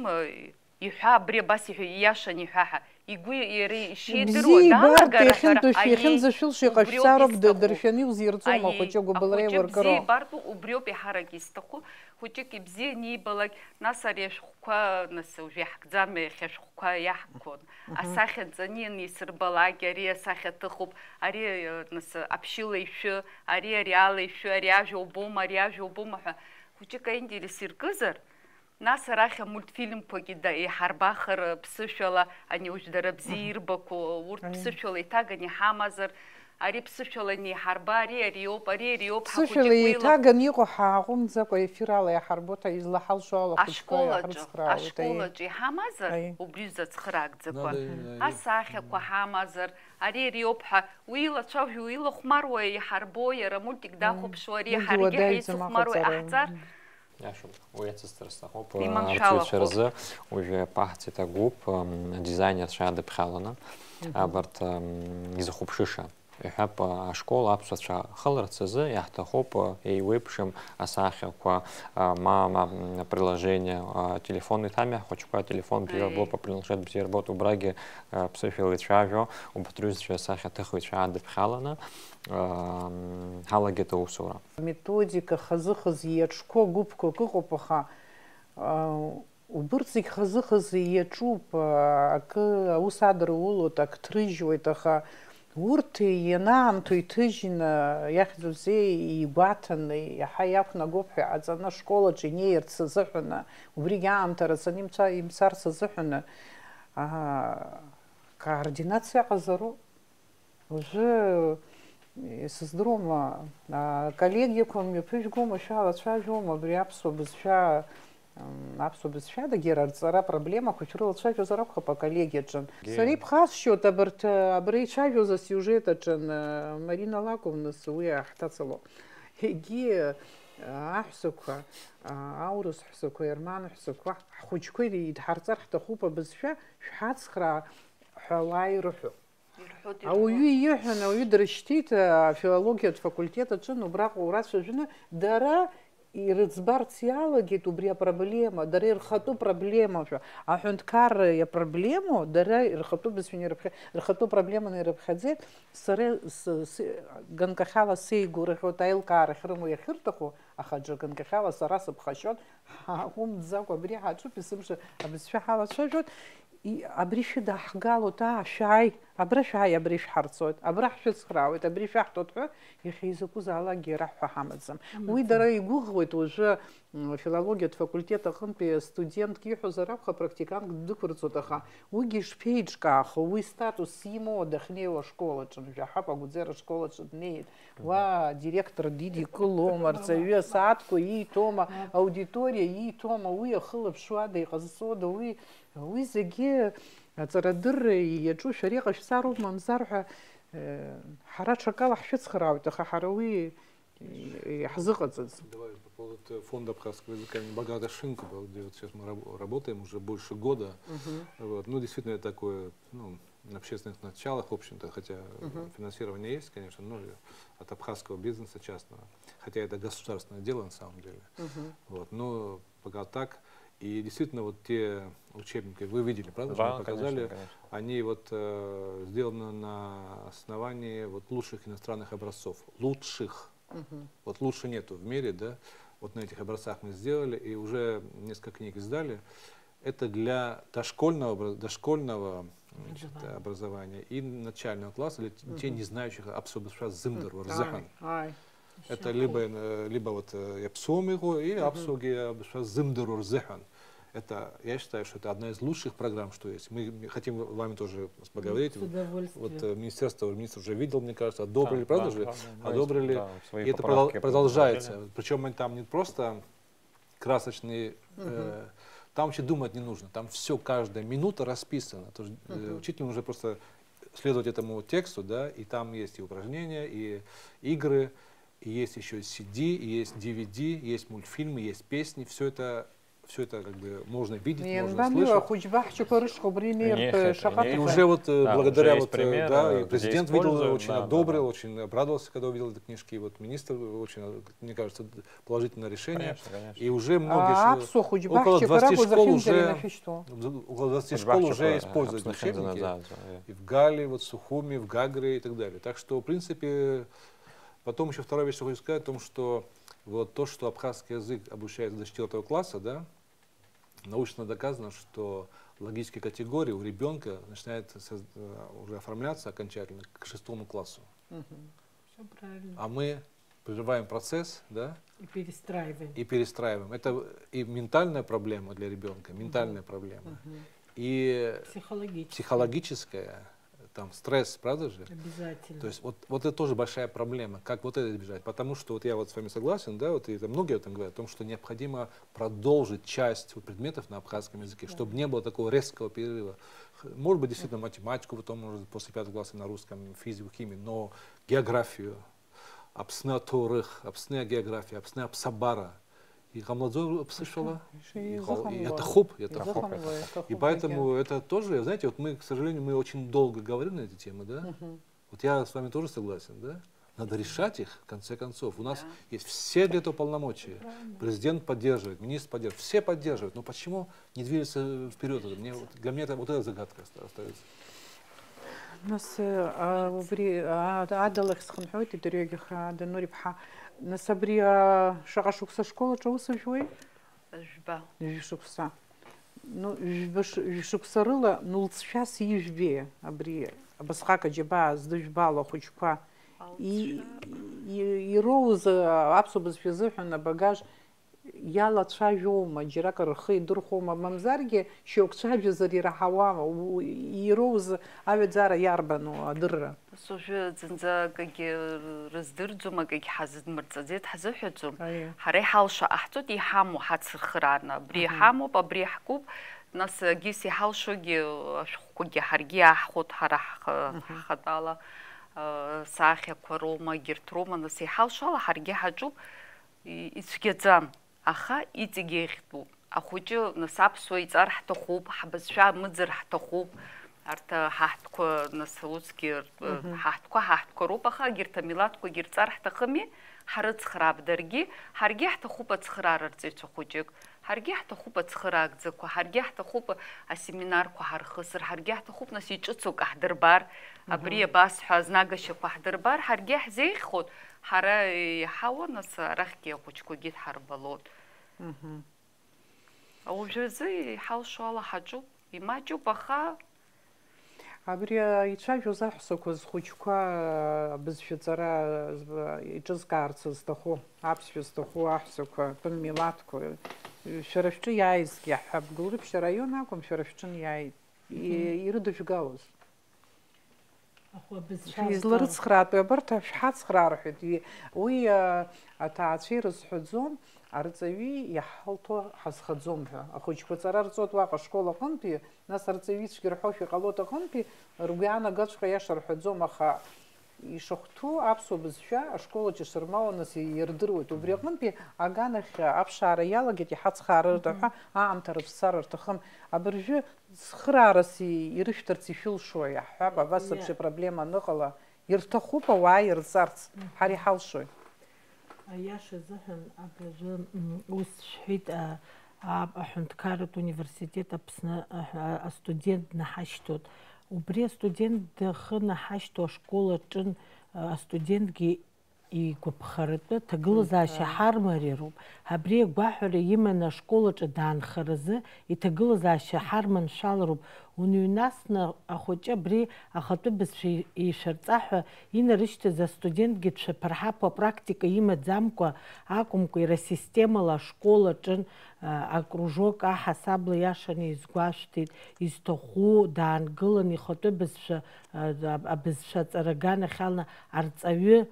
иҳәа абри абас ииашан иҳәаҳа. Игәы иара ишидыруа далагара ихьынӡашәылшо иҟашәҵароуп, дыршәаны иузирҵом ахәыҷы агәыбылра еилыргароуп. Бзиа ибартәу убриоуп иаҳарак изҭаху, хәыҷык ибзиа анибалак, нас ари ашәҟәқәа, нас уажәы иаҳкӡам иахьа ашәҟәқәа иаҳкуан. Асахьа ҵанианы исырбалак, ари асахьа ҭыхуп, ари нас аԥшьыла ишәы, ари ариала ишәы, ари ажәа убома, ари ажәа убома ҳәа хәыҷык аинтерес иркызар, нас арахь амультфильмқәагьы иҳарбахыр ԥсышәала, ани уажә дара бзиа ирбақәо, урҭ ԥсышәала иҭаган иҳамазар, ари ԥсышәала иҳарба, ари ариоуп, ԥсышәала иҭаган иҟоу ҳааҟәымҵӡакәа ефирала иаҳарбоит, излаҳалшо ала хәыҷқәа иаҳрыцхраауеит. Ашколаҿы иҳамазар, убри зыцхраакӡақәа, асахьақәа ҳамазар, ариоуп ҳәа, уи илацәажәо, илахәмаруа иҳарбо, иара мультик дахәаԥшуа, ари ҳаргьы ҳаицыхәмаруа иҟаҳҵар. Уи ацысҵарсҭахуп арҭҩцәа уажәы ԥаҳҵеит агәыԥ адизайнерцәа адыԥхьаланы абарҭ изыхәаԥшыша. Иҳәап, ашкола аԥсуацәа хыларц азы иаҳҭахуп еиуеиԥшым асахьақәа, приложение, телефонни ҭами ҳхәыҷқәа телефон бзиа рбоуп, апланшет бзиа рбоуп, убрагьы ԥсышәала ицәажәо, убарҭ рҩызцәа асахьаҭыхыҩцәа адыԥхьаланы ҳалагеит аусура. Методика хазы-хазы иаҿқәоу гәыԥқәак ыҟоуп, аха убырҭ зегь хазы-хазы иаҿуп, акы аус адырулоит, ак ҭрыжьуеит, аха урҭ ианаамҭоу иҭыжьны иахьӡу бзиа игәаҭаны иаҳа иақәнагоуп ҳәа иҟаҵаны ашколаҿы инеирц азыҳәаны, убригьы аамҭа рацәаны имцарц азыҳәаны координациа ҟазароуп. Уажәы исыздыруама, коллегиақәа мҩаԥыжәгома, шәалацәажәома, абри аԥсуа бызшәадагьы арҵара проблема хәыҷ рылацәажәозар акәхап аколлегиаҿы. Сара иԥхасшьоит абри ицәажәоз асиужет аҿы Марина Лаковнас уи ҳҭацало. Егьи аҳәсақәа, аурыс ҳәсақәа, ерман ҳәсақәа, ҳхәыҷқәа идҳарҵар ҳҭахуп абызшәа, шәҳацхраа ҳәа уаа ирҳәо. Ауаҩы иҳәан, ауаҩы дрышьҭит афилологиатә факультет аҿы, убраҟа урацәажәаны, дара ирыӡбарц иалагеит убри апроблема, дара ирхатәу проблема ҳәа. Аҳәынҭқар иапроблемоу, дара рхатәу проблеманы ирыԥхьаӡеит. Сара ганкахьала сеигәырӷьоит, аилкаарахь рымоу иахьырҭаху, аха аџыр ганкахьала сара сыԥхашьон, ҳаҟәымҵӡакәа абри ҳаҿуп, есымша абызшәа ҳалацәажәоит. абри шыдаҳгалоит, шәааи, абра шәааи, абра ишәҳарцоит, абра ҳшәыцхраауеит, абри шәаҳҭоит ҳәа иахьизакәызаалакгьы раҳәа ҳамаӡам. Уи дара игәыӷуеит уажәы филологиатә факультет аҟынтәи студентк иҳәозар акәхап, практикантк ддәықәырҵоит, аха уигьы ишԥеиҿкаахо, уи статус имоуа дахьнеиуа ашколаҿы, жәаҳап агәыӡара ашколаҿы днеит, уа директор дидикылома, арҵаҩы асааҭқәа ииҭома, аудиториа ииҭома, уи ахылаԥшуада, иҟазҵода, уи зегьы аҵарадырра иаҿу шәара иҟашәҵароуп, мамзар ҳәа ҳара ҽакала ҳшәыцхраауеит, аха ҳара уи иаҳзыҟаҵаз. Давай по поводу фонда абхазского языка, богатая шинка, где вот сейчас мы работаем уже больше года. Вот. Ну, действительно, это такое, ну, на общественных началах, в общем-то, хотя финансирование есть, конечно, но от абхазского бизнеса частного, хотя это государственное дело на самом деле. Вот. Но пока так. И действительно, вот те учебники, вы видели, правда, да, что мы показали, конечно, конечно. Они вот сделаны на основании вот лучших иностранных образцов. Лучших. Вот лучше нету в мире, да. Вот на этих образцах мы сделали, и уже несколько книг издали. Это для дошкольного значит, образования и начального класса, для детей, не знающих абсолютно зимдер, варзахан. Это либо вот япсом его, и абсолютно зимдер, варзахан. Это, я считаю, что это одна из лучших программ, что есть. Мы хотим вами тоже поговорить. Вот министр уже видел, мне кажется, одобрили, правда же? Одобрили. Да, и это продолжается. Причем там не просто красочные, там вообще думать не нужно. Там все, каждая минута расписана. Учитель уже просто следовать этому тексту, да, и там есть и упражнения, и игры, и есть еще CD, и есть DVD, есть мультфильмы, есть песни. Все это как бы можно видеть, можно слышать. И уже вот благодаря вот, да, и президент видел, очень одобрил, очень обрадовался, когда увидел эти книжки, и вот министр очень, мне кажется, положительное решение. Конечно. И уже многие, около 20 школ уже используют учебники. И в Гале, вот в Сухуми, в Гагре и так далее. Так что, в принципе, потом еще вторая вещь, что хочу сказать, о том, что вот то, что абхазский язык обучается до 4 класса, да, научно доказано, что логические категории у ребенка начинают уже оформляться окончательно к 6 классу. Все правильно. А мы прерываем процесс, да? И перестраиваем. И перестраиваем. Это и ментальная проблема для ребенка, ментальная проблема, и психологическая. Там стресс, правда же? Обязательно. То есть вот это тоже большая проблема, как вот это избежать. Потому что вот я вот с вами согласен, да, вот и многие об этом говорят, о том, что необходимо продолжить часть вот предметов на абхазском языке, чтобы не было такого резкого перерыва. Может быть, действительно, математику, потом, может, после 5 класса на русском, физику, химию, но географию, абсне торых, абсне география, абсне абсабара. И Хамладзой слышала, и это хоп, и поэтому это тоже, знаете, вот мы, к сожалению, мы очень долго говорим на эти темы, да, вот я с вами тоже согласен, да, надо решать их, в конце концов, у нас есть все для этого полномочия, президент поддерживает, министр поддерживает, все поддерживают, но почему не двигаться вперед, для меня это вот эта загадка остается. Нас адалах схнхойт и дорогих аденорипха. Насабри шагашукса школа чаусу жуй? Жба. Жишукса. Ну, жишуксарыла нулцчас ежбе, абри, абасхака джеба, сдыжбала хочка. И роуза абсобыз физуху на багаж. Яла цажома, джирака рхи дурхома мамзарге, шокчаджи зари рахавама, и роуз аведзара ярбану адырра. Слушай, зинза какие раздырджума, какие хазд мрцазет хазухуджум. Харе халша ахтут и хаму хацрхрана, бри хаму по бри хкуб, нас гиси халшуги хуги харги ахот харах хатала сахя корома гиртрома, нас и халшала харги хаджуб и цгезам. Аха итигехту. Ахуджу насапсуй цар хтохуб, хабзша мдзер хтохуб. Арта хатко насаудски хатко рупаха гиртамилатко гирцар хтахми харыц храб дерги харги хтохуб цхрар арцич хужик харги хтохуб цхраг зко харги хтохуб а семинар ко хархср харги хтохуб насичуцук ахдырбар абрия бас хазнагаш пахдырбар харги хзей ход хара хавонас рахки хучко гит харбалот. А уже зы халшала хаджу Имаҷуп, аха абри ицәажәоз аҳәсақәа зхәыҷқәа абызшәаҵара иҿызкаарц зҭаху, аԥсшәа зҭаху аҳәсақәа, милаҭқәа, шәара шәҿы иааизгьы ҳәа Гәылрыԥшьа раион акәым, шәара шәҿы иааит. Ирыдыжәгалоз. Изларыцхраатәу абарҭ шәҳацхраа рҳәеит. Уи аҭаацәа ирызҳәаӡом, арҵаҩы иаҳҳалҭо ҳазхаӡом ҳәа. Ахәыҷқәа ҵара рҵоит уаҟа ашкол аҟынтәи, нас арҵаҩыцәгьы рҳәошәа иҟалоит аҟынтәи, ргәы иаанагаҵәҟьа иаша рҳәаӡом, аха ишахәҭоу аԥсуа бызшәа ашколаҿ ишырмауа нас ирдыруеит. Убри аҟынтәи аганахь аԥшаара иалагеит иҳацхаарыртә ҳәа аамҭа рыцәцара рҭахым. Абыржәы цхыраарас ирышәҭарц ишәылшои ҳҳәап, абас аԥшьа проблема аныҟала, ирҭахуп ауаа ирҵарц, ҳара иҳалшоит. Аиаша азыҳәан абыржәы ус шәҳәеит, аҳәынҭқарратә университет Аԥсны астудент днаҳашьҭуеит. Убри астудент дахы наҳашьҭуа ашкол аҿын астудентгьы игәаԥхаратәы ҭагылазаашьа ҳармариароуп. Абри агәаҳәара иманы ашкол аҿы даанхаразы иҭагылазаашьа ҳарманшәалароуп. Уныҩнасны ахәыҷы абри ахатәы бызшәа ишәарҵа инарышьҭыз астудентгьы дшәаԥырҳапуа практика имаӡамкәа акәымкәа иара системала ашкол аҿын акружок аҳасабла иашаны изгәашәҭеит, изҭаху даангылан ихатәы бызшәа абызшәа аҵара аганахь алны арҵаҩы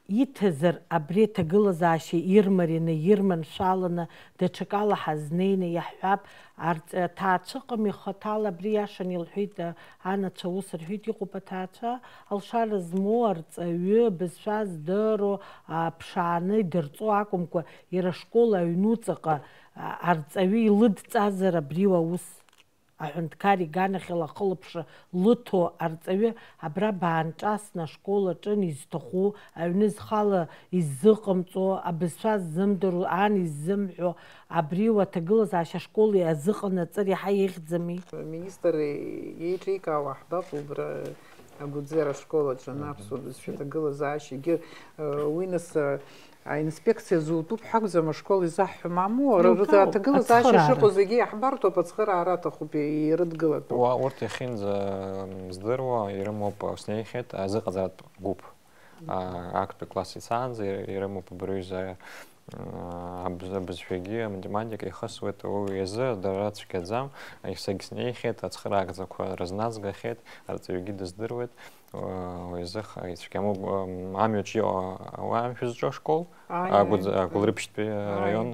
иҭазар абри аҭагылазаашьа ирмарины, ирманшәаланы, даҽакала ҳазнеины иаҳҳәап, аҭаацәыҟам ихаҭала абри иашаны илҳәеит, анацәа ус рҳәеит, иҟоуп аҭаацәа алшара змоу арҵаҩы бызшәа здыруа, ԥшааны идырҵо акәымкәа, иара ашкол аҩнуҵаҟа арҵаҩы илыдҵазар абри аус. Аҳәынҭқар иганахь илахылаԥшра лыҭо арҵаҩы абра баанҿасны ашкол аҿын изҭаху, аҩны зхала иззыҟамҵо, абызшәа ззымдыруа, ан иззымҳәо, абри аҭагылазаашьа ашкол азыҟанаҵар иаҳа ихьӡами. Министр иеиҿикаауа ҳбап убра агәыӡера ашкол аҿы аԥсуа бызшәа аҭагылазаашьагьы уи нас аинспекциа зутәуп ҳакәӡам ашкол изаҳҳәом аму, аҭагылазаашьа шыҟоу зегьы иаҳбарҭоуп, ацхыраара аҭахуп ирыдгылатәуп. Урҭ иахьынӡаздыруа ирымоуп снеихьеит азыҟаҵаратә гәыԥ. Актәи класс ицаанӡа ирымоуп абриҩыза абызшәагьы аматематика ихысуеит, уи азы дара цәгьаӡам, ихсагьы снеихьеит, ацхыраагӡақәа рызназгахьеит, арҵаҩгьы дыздыруеит. Амҩаҿ ауаа шәызҿу ашкол, Гәылрыԥшьтәи раион.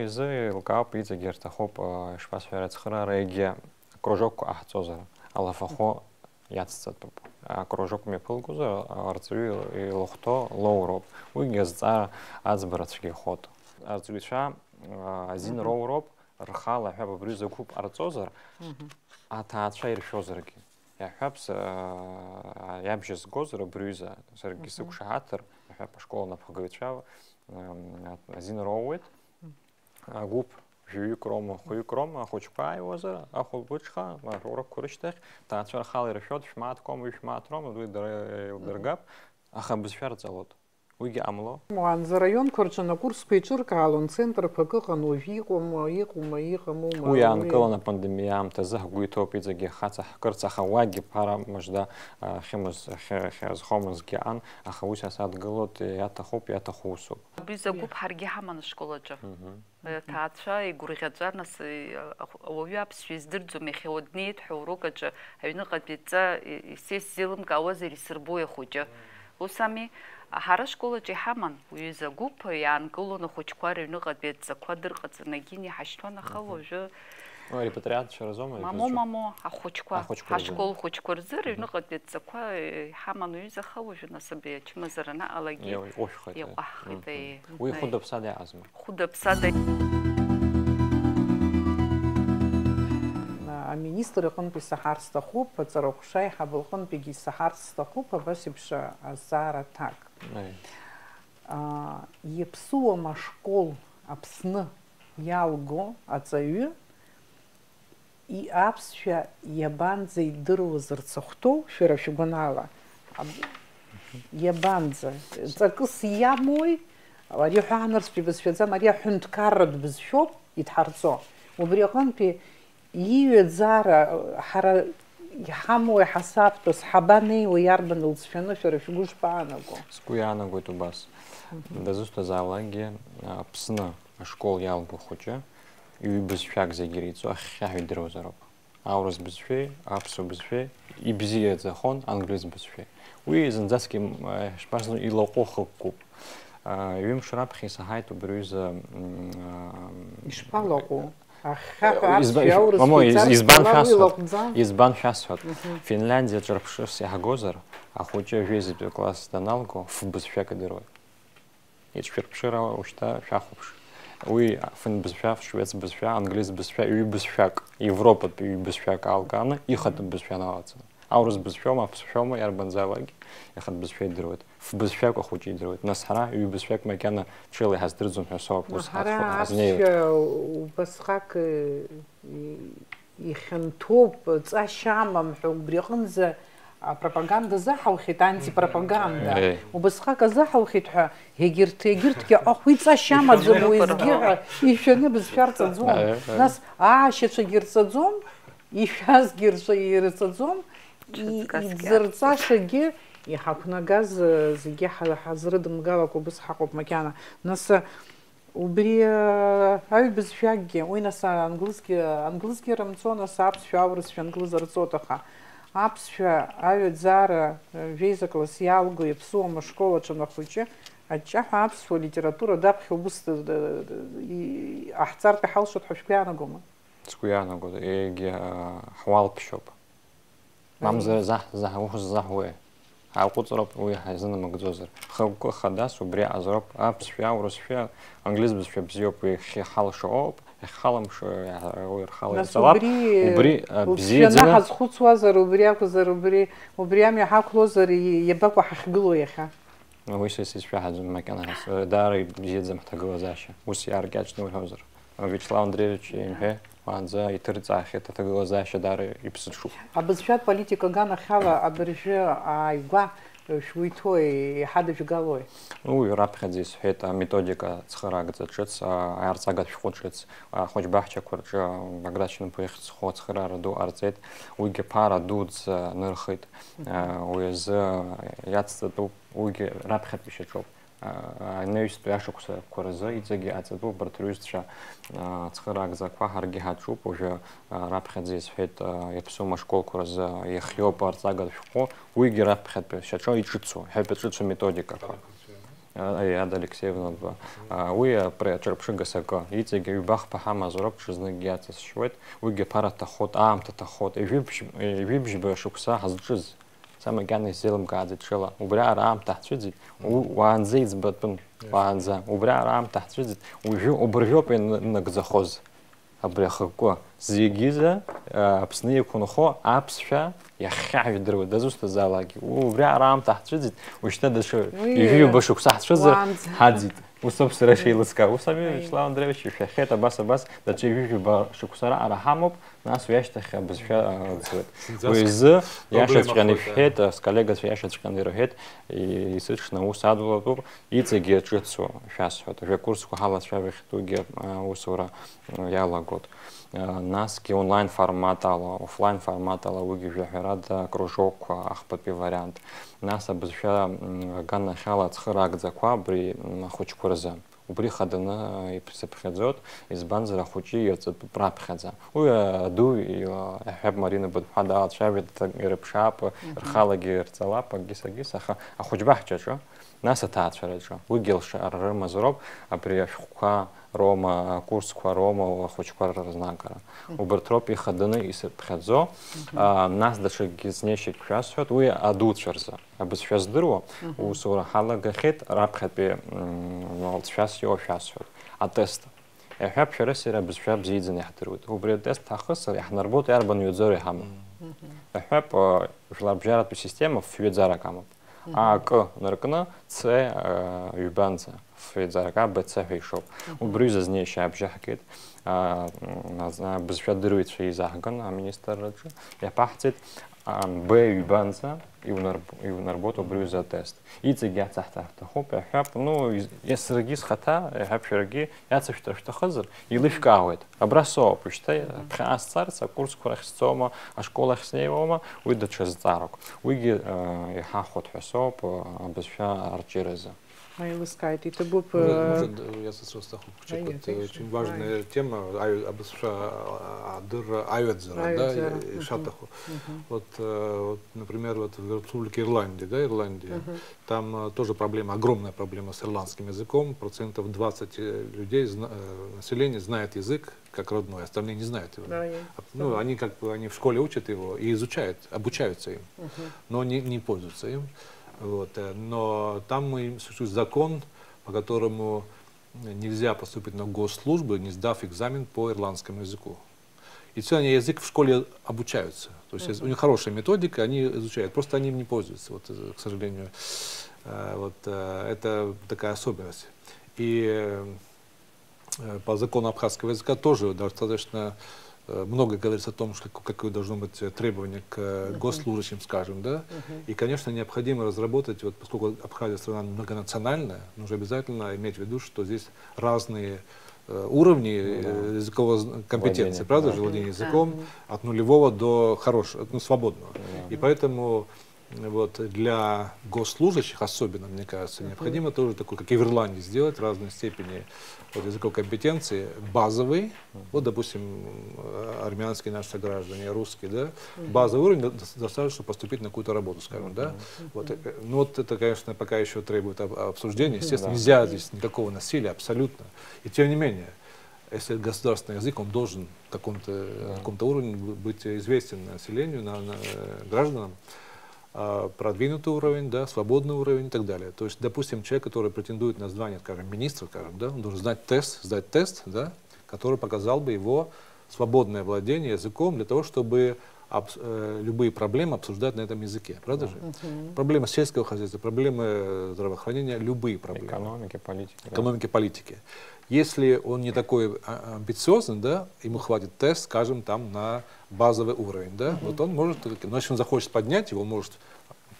Изы илкаауп, иҵегьы ирҭахуп, ишԥасҳәара, ацхыраара егьи акружокқәа ҟаҳҵозар, алафахәы иацҵатәуп. Акружок мҩаԥылгозар, арҵаҩы илыхәҭо лоуроуп. Уигьы азҵаара аӡбара цәгьа ихоит. Арҵаҩцәа азин роуроуп, рхала аҳәап абриҩыза гәыԥ ҟарҵозар, аҭаацәа иршәозаргьы. Иаҳҳәап, иабжьа згозар абриҩыза, саргьы сықәшаҳаҭыр, иаҳҳәап, ашкол анапхгаҩцәа азин роуеит, агәыԥ жәаҩык роума, хәҩык роума, ахәыҷқәа ааиуазар, ахәылбыҽха, урокқәа рышьҭахь, аҭаацәа рхала иршәоит, шә-мааҭкома, ҩ-шә-мааҭ роума, уи дара илдыргап, аха абызшәа рҵалоит. Уигьы ҟамло. Уаанӡа араионқәа рҿы акурсқәа еиҿыркаалон, центрқәак ыҟан, уажәы иҟоума, иҟамоума. Уи аанкылан апандемиа аамҭазы ҳгәы иҭоуп иҵегьы хаҵа ҳкырц, аха уагьы ԥара мыжда ахьазхомызгьы аан, аха уи сасадгылоит, иаҭахуп, иаҭаху усуп. Абриҩыза гәыԥ ҳаргьы ҳаман ашкол аҿы. Аҭаацәа игәырӷьаҵәа, нас ауаҩы аԥсшәа издырӡом, иахьа днеит ҳәа урок аҿы аҩныҟатәи ҵа исзеилымкаауазар исырбои ахәыҷы. Ус ами, ҳара ашкол аҿы иҳаман уҩыза гәыԥ, иаанкылон ахәыҷқәа рыҩныҟатәи аҵақәа дырҟаҵанагьы иҳашьҭуан, аха уажәы репатриациа рзоума? Мамо, ахәыҷқәа, ҳашкол хәыҷқәа рзы рыҩныҟатәи аҵақәа иҳаман уҩыза, аха уажәы нас абри ачымазара анаҟалагьы иҟәаҳхеит. Уи хәыда-ԥсада иаҟазма? Хәыда-ԥсада. Аминистр иҟынтәи исаҳарц сҭахуп, аҵарахәша аиҳабы лҟынтәигьы исаҳарц сҭахуп, абас еиԥш азҵаара аҭак. Иаԥсуам ашкол Аԥсны иалго аҵаҩы аԥсшәа иабанӡа идыруаз рцахәҭоу, шәара шәгәанала, иабанӡа, ҵакыс иамои, ари ҳәаанырцәтәи бызшәаӡам, ари аҳәынҭқарратә бызшәоуп идҳарҵо. убри аҟынтәи иҩаӡара ҳара иҳамоу иҳасабтәыз ҳабанеиуа иарбан лҵшәаны шәара шәгәы шԥаанаго? Сгәы иаанагоит убас. Дазусҭазаалакгьы Аԥсны ашкол иалго хәыҷы иҩ-бызшәак зегьы иреиҵо ахьхьаҳәа идыруазароуп. Аурыс бызшәеи, аԥсуа бызшәеи, ибзиаӡахон англиз бызшәеи. Уи зынӡаск ишԥарзу илаҟәу хықәкуп. Ҩымш раԥхьа исаҳаит убри аҩыза ишԥалаҟәу? Избан шәасҳәап. Финляндиаҿ рыԥшырс иаҳгозар, ахәыҷы ажәеизатәи класс даналго ф-бызшәак идыруеит. Иҿшәырԥшыра ушьҭа шәахәаԥш. Уи фин-бызшәа, швец бызшәа, англиз бызшәа, ҩ-бызшәак, Европатәи ҩ-бызшәак аалганы ихатә бызшәа наалаҵаны. Аурыс бызшәома, аԥсшәома иарбанзаалакгьы ихатә бызшәа идыруеит. Ф-бызшәак ахәыҷы идыруеит. Нас ҳара ҩ-бызшәак макьана ҽеила иҳаздырӡом ҳәа соуп ус ҳазнеиуеит. Ҳара убасҟак ихьанҭоуп, ҵашьа амам ҳәа убри аҟынӡа пропаганда заҳаухьеит, антипропаганда. Убасҟак азаҳаухьеит ҳәа егьырҭгьы уи ҵашьа амаӡам уеизгьы ҳәа ишәаны бызшәа рҵаӡом. Нас аашьацәагьы рҵаӡом, ишәазгьы ирҵаӡом, иӡырҵашагьы иҳақәнагаз зегьы ҳазрыдымгалакәа убас ҳаҟоуп макьана. Нас убри аҩ-бызшәакгьы, уи нас англызгьы рымцо, нас аԥсшәа, аурысшәа, англыз рҵоит, аха аԥсшәа аҩаӡара жәеизакласс иалго иаԥсуам ашкол аҿы ахәыҷы аҷҷаҳәа аԥсуа литература даԥхьа убыс аҳҵартә иҳалшоит ҳәа шәгәы иаанагома? Сгәы иаанагоит, егьи ҳуалԥшьоуп. Мамзар ус заҳуеи. Ҳаҟәыҵроуп уи ҳазынамыгӡозар. Хықәкы хадас убри аҟазароуп аԥсшәа, аурысшәа, англиз бызшәа бзиоуп, уи иахьихалшо ауп, иахьхаламшо уи рхала. Убри бзиаӡаны ҳазхәыцуазар, убри акәзар, убри амҩа ҳақәлозар иабакәу ҳахьгылоу иахьа? Уи са исшәаҳаӡом макьана даара ибзиаӡам ҳҭагылазаашьа. Ус иааркьаҿны уҳәозар. Вячеслав Андреевич имҳәеи, уаанӡа иҭырҵаахьеит аҭагылазаашьа даара иԥсыҽуп. Абызшәатә политика аганахьала абыржәы ааигәа шәуиҭои иҳадыжәгалои? Уи раԥхьаӡа исҳәеит аметодика цхыраагӡа ҿыц, аарҵагатә шәҟәы ҿыц, ахәыҷбаҳчақәа рҿы аграчнапы иахьӡхо ацхыраара ду ҟарҵеит. Уигьы ԥара дуӡӡа нырхит. Уи азы иацҵатәуп, уигьы раԥхьатәи шьаҿоуп. Анаҩстәи ашықәсақәа рзы иҵегьы аҵатәуп урҭ рҩызцәа цхыраагӡақәа ҳаргьы ҳаҿуп. Уажәы раԥхьаӡа исҳәеит иаԥсуам ашколқәа рзы иахиоуп арҵагатә шәҟәы, уигьы раԥхьатәи шьаҿо иҿыцу, ҳәатәи ҿыцу методикақәа. Ада Алексеевна, уи ҿырԥшыгас акы, иҵегьы ҩбахԥа ҳамазароуп, ҽызныкгьы иаҵысшьуеит, уигьы ԥара ҭахоит, аамҭа ҭахоит, ижәибжьба шықәса ҳазҿыз. Самакьана исзеилымкааӡеит ҽыла. Убри аара аамҭа ҳцәыӡит, уаанӡа иӡбатәын, уаанӡа. Убри аара аамҭа ҳцәыӡит, уажәы убыржәоуп инагӡахоз абри ахықәкы. Зегьыза Аԥсны иқәынхо аԥсшәа иахьхьаҳәа идыруеит, дазусҭазаалакгьы. Убри аара аамҭа ҳцәыӡит, уажәшьҭа даҽа ижәиуба шықәса ҳцәызар ҳаӡит. Ус ауп сара шеилыскаа. Ус ами Вячеслав Андреевич ишәахьеит абас даҽа ижәиуба шықәса раара ҳамоуп, нас уи ашьҭахь абызшәа ӡуеит. Уи азы иашаҵәҟьаны ишәҳәеит, сколлегацәа иашаҵәҟьаны ирҳәеит, исыҽны ус адулатәуп, иҵегьы ҿыцу шәасҳәоит. Ажәакурсқәа ҳалацәажәахьтәугьы усура иалагоит. Насгьы онлайн формат ала, офлайн формат ала уигьы жәаҳәарада кружокқәа ахԥатәи вариант. Нас абызшәа аганахьала ацхыраагӡақәа абри ахәыҷқәа рзы. Убри хаданы исыԥхьаӡоит, избанзар ахәыҷы ирҵатәуп раԥхьаӡа. Уи аду иҳәап Марина Быҭәҳәа даалацәажәеит, ирыԥшаап, рхалагьы ирҵалап, агьыс, аха ахәыҷбаҳчаҿы, нас аҭаацәараҿы. Уигьы алшара рымазароуп, абри ашәҟәқәа рома, акурсқәа рома, ахәыҷқәа рызнагара. Убарҭ роуп ихаданы исыԥхьаӡо. Нас даҽакгьы знешьак шәасҳәоит, уи адуцәа рзы. Абызшәа здыруа, усура ҳалагахьеит, раԥхьатәи лҵшәас иоуа шәасҳәоит. Атест. Иҳәап шәара сара абызшәа бзиаӡаны иаҳдыруеит. Убри атест ҳахысыр иаҳнарбоит иарбан ҩаӡара иҳамоу. Иҳәап жәларбжьаратәи система фҩаӡарак амоуп. АК наркны, С ҩбанӡа. Фҩаӡарака БЦ ҳәа ишоуп. Убри зазнеишьа абжьаҳгеит. Абызшәа дыруеит шәеизаҳган аминистрраҿы. Иаԥаҳҵеит Б юбанца и в нарботу брюза тест. И цеги ацахтахта хоп я хап ну я срагис хата я хап шраги я цашта что хазар и лишкаует образцово почитай прас царца курс курахстома а школа хснеевома уйда через царок уйги я хахот хасоп обеща арчереза. Вы скажете, это был... Может, я сразу очень важная тема, да, шатаху. Вот, например, вот в Республике Ирландия, да, Ирландия, там тоже проблема, огромная проблема с ирландским языком, 20% людей, населения знает язык как родной, остальные не знают его. Ну, они как бы они в школе учат его и изучают, обучаются им, но не пользуются им. Вот. Но там существует закон, по которому нельзя поступить на госслужбу, не сдав экзамен по ирландскому языку. И все, они язык в школе обучаются. То есть у них хорошая методика, они изучают, просто они им не пользуются, вот, к сожалению. Вот, это такая особенность. И по закону абхазского языка тоже достаточно много говорится о том, какое должно быть требование к госслужащим, скажем, да. И, конечно, необходимо разработать, вот, поскольку Абхазия страна многонациональная, нужно обязательно иметь в виду, что здесь разные уровни языковой компетенции, правда же, владение языком от нулевого до хорошего, ну, свободного. И поэтому вот, для госслужащих особенно, мне кажется, необходимо тоже такое, как и в Ирландии, сделать разные степени вот, языковой компетенции, базовый, вот, допустим, армянские наши граждане, русские, да, базовый уровень достаточно, чтобы поступить на какую-то работу, скажем, да. Вот, ну, вот это, конечно, пока еще требует обсуждения, естественно, нельзя здесь никакого насилия, абсолютно. И тем не менее, если государственный язык, он должен на каком-то уровне быть известен населению, гражданам, продвинутый уровень, да, свободный уровень и так далее. То есть, допустим, человек, который претендует на звание, скажем, министра, скажем, да, он должен сдать тест, да, который показал бы его свободное владение языком для того, чтобы любые проблемы обсуждать на этом языке. Правда же? Проблемы сельского хозяйства, проблемы здравоохранения, любые проблемы. Экономики, политики. Если он не такой амбициозный, да, ему хватит тест, скажем, там на базовый уровень, да, вот он может, но если он захочет поднять его, он может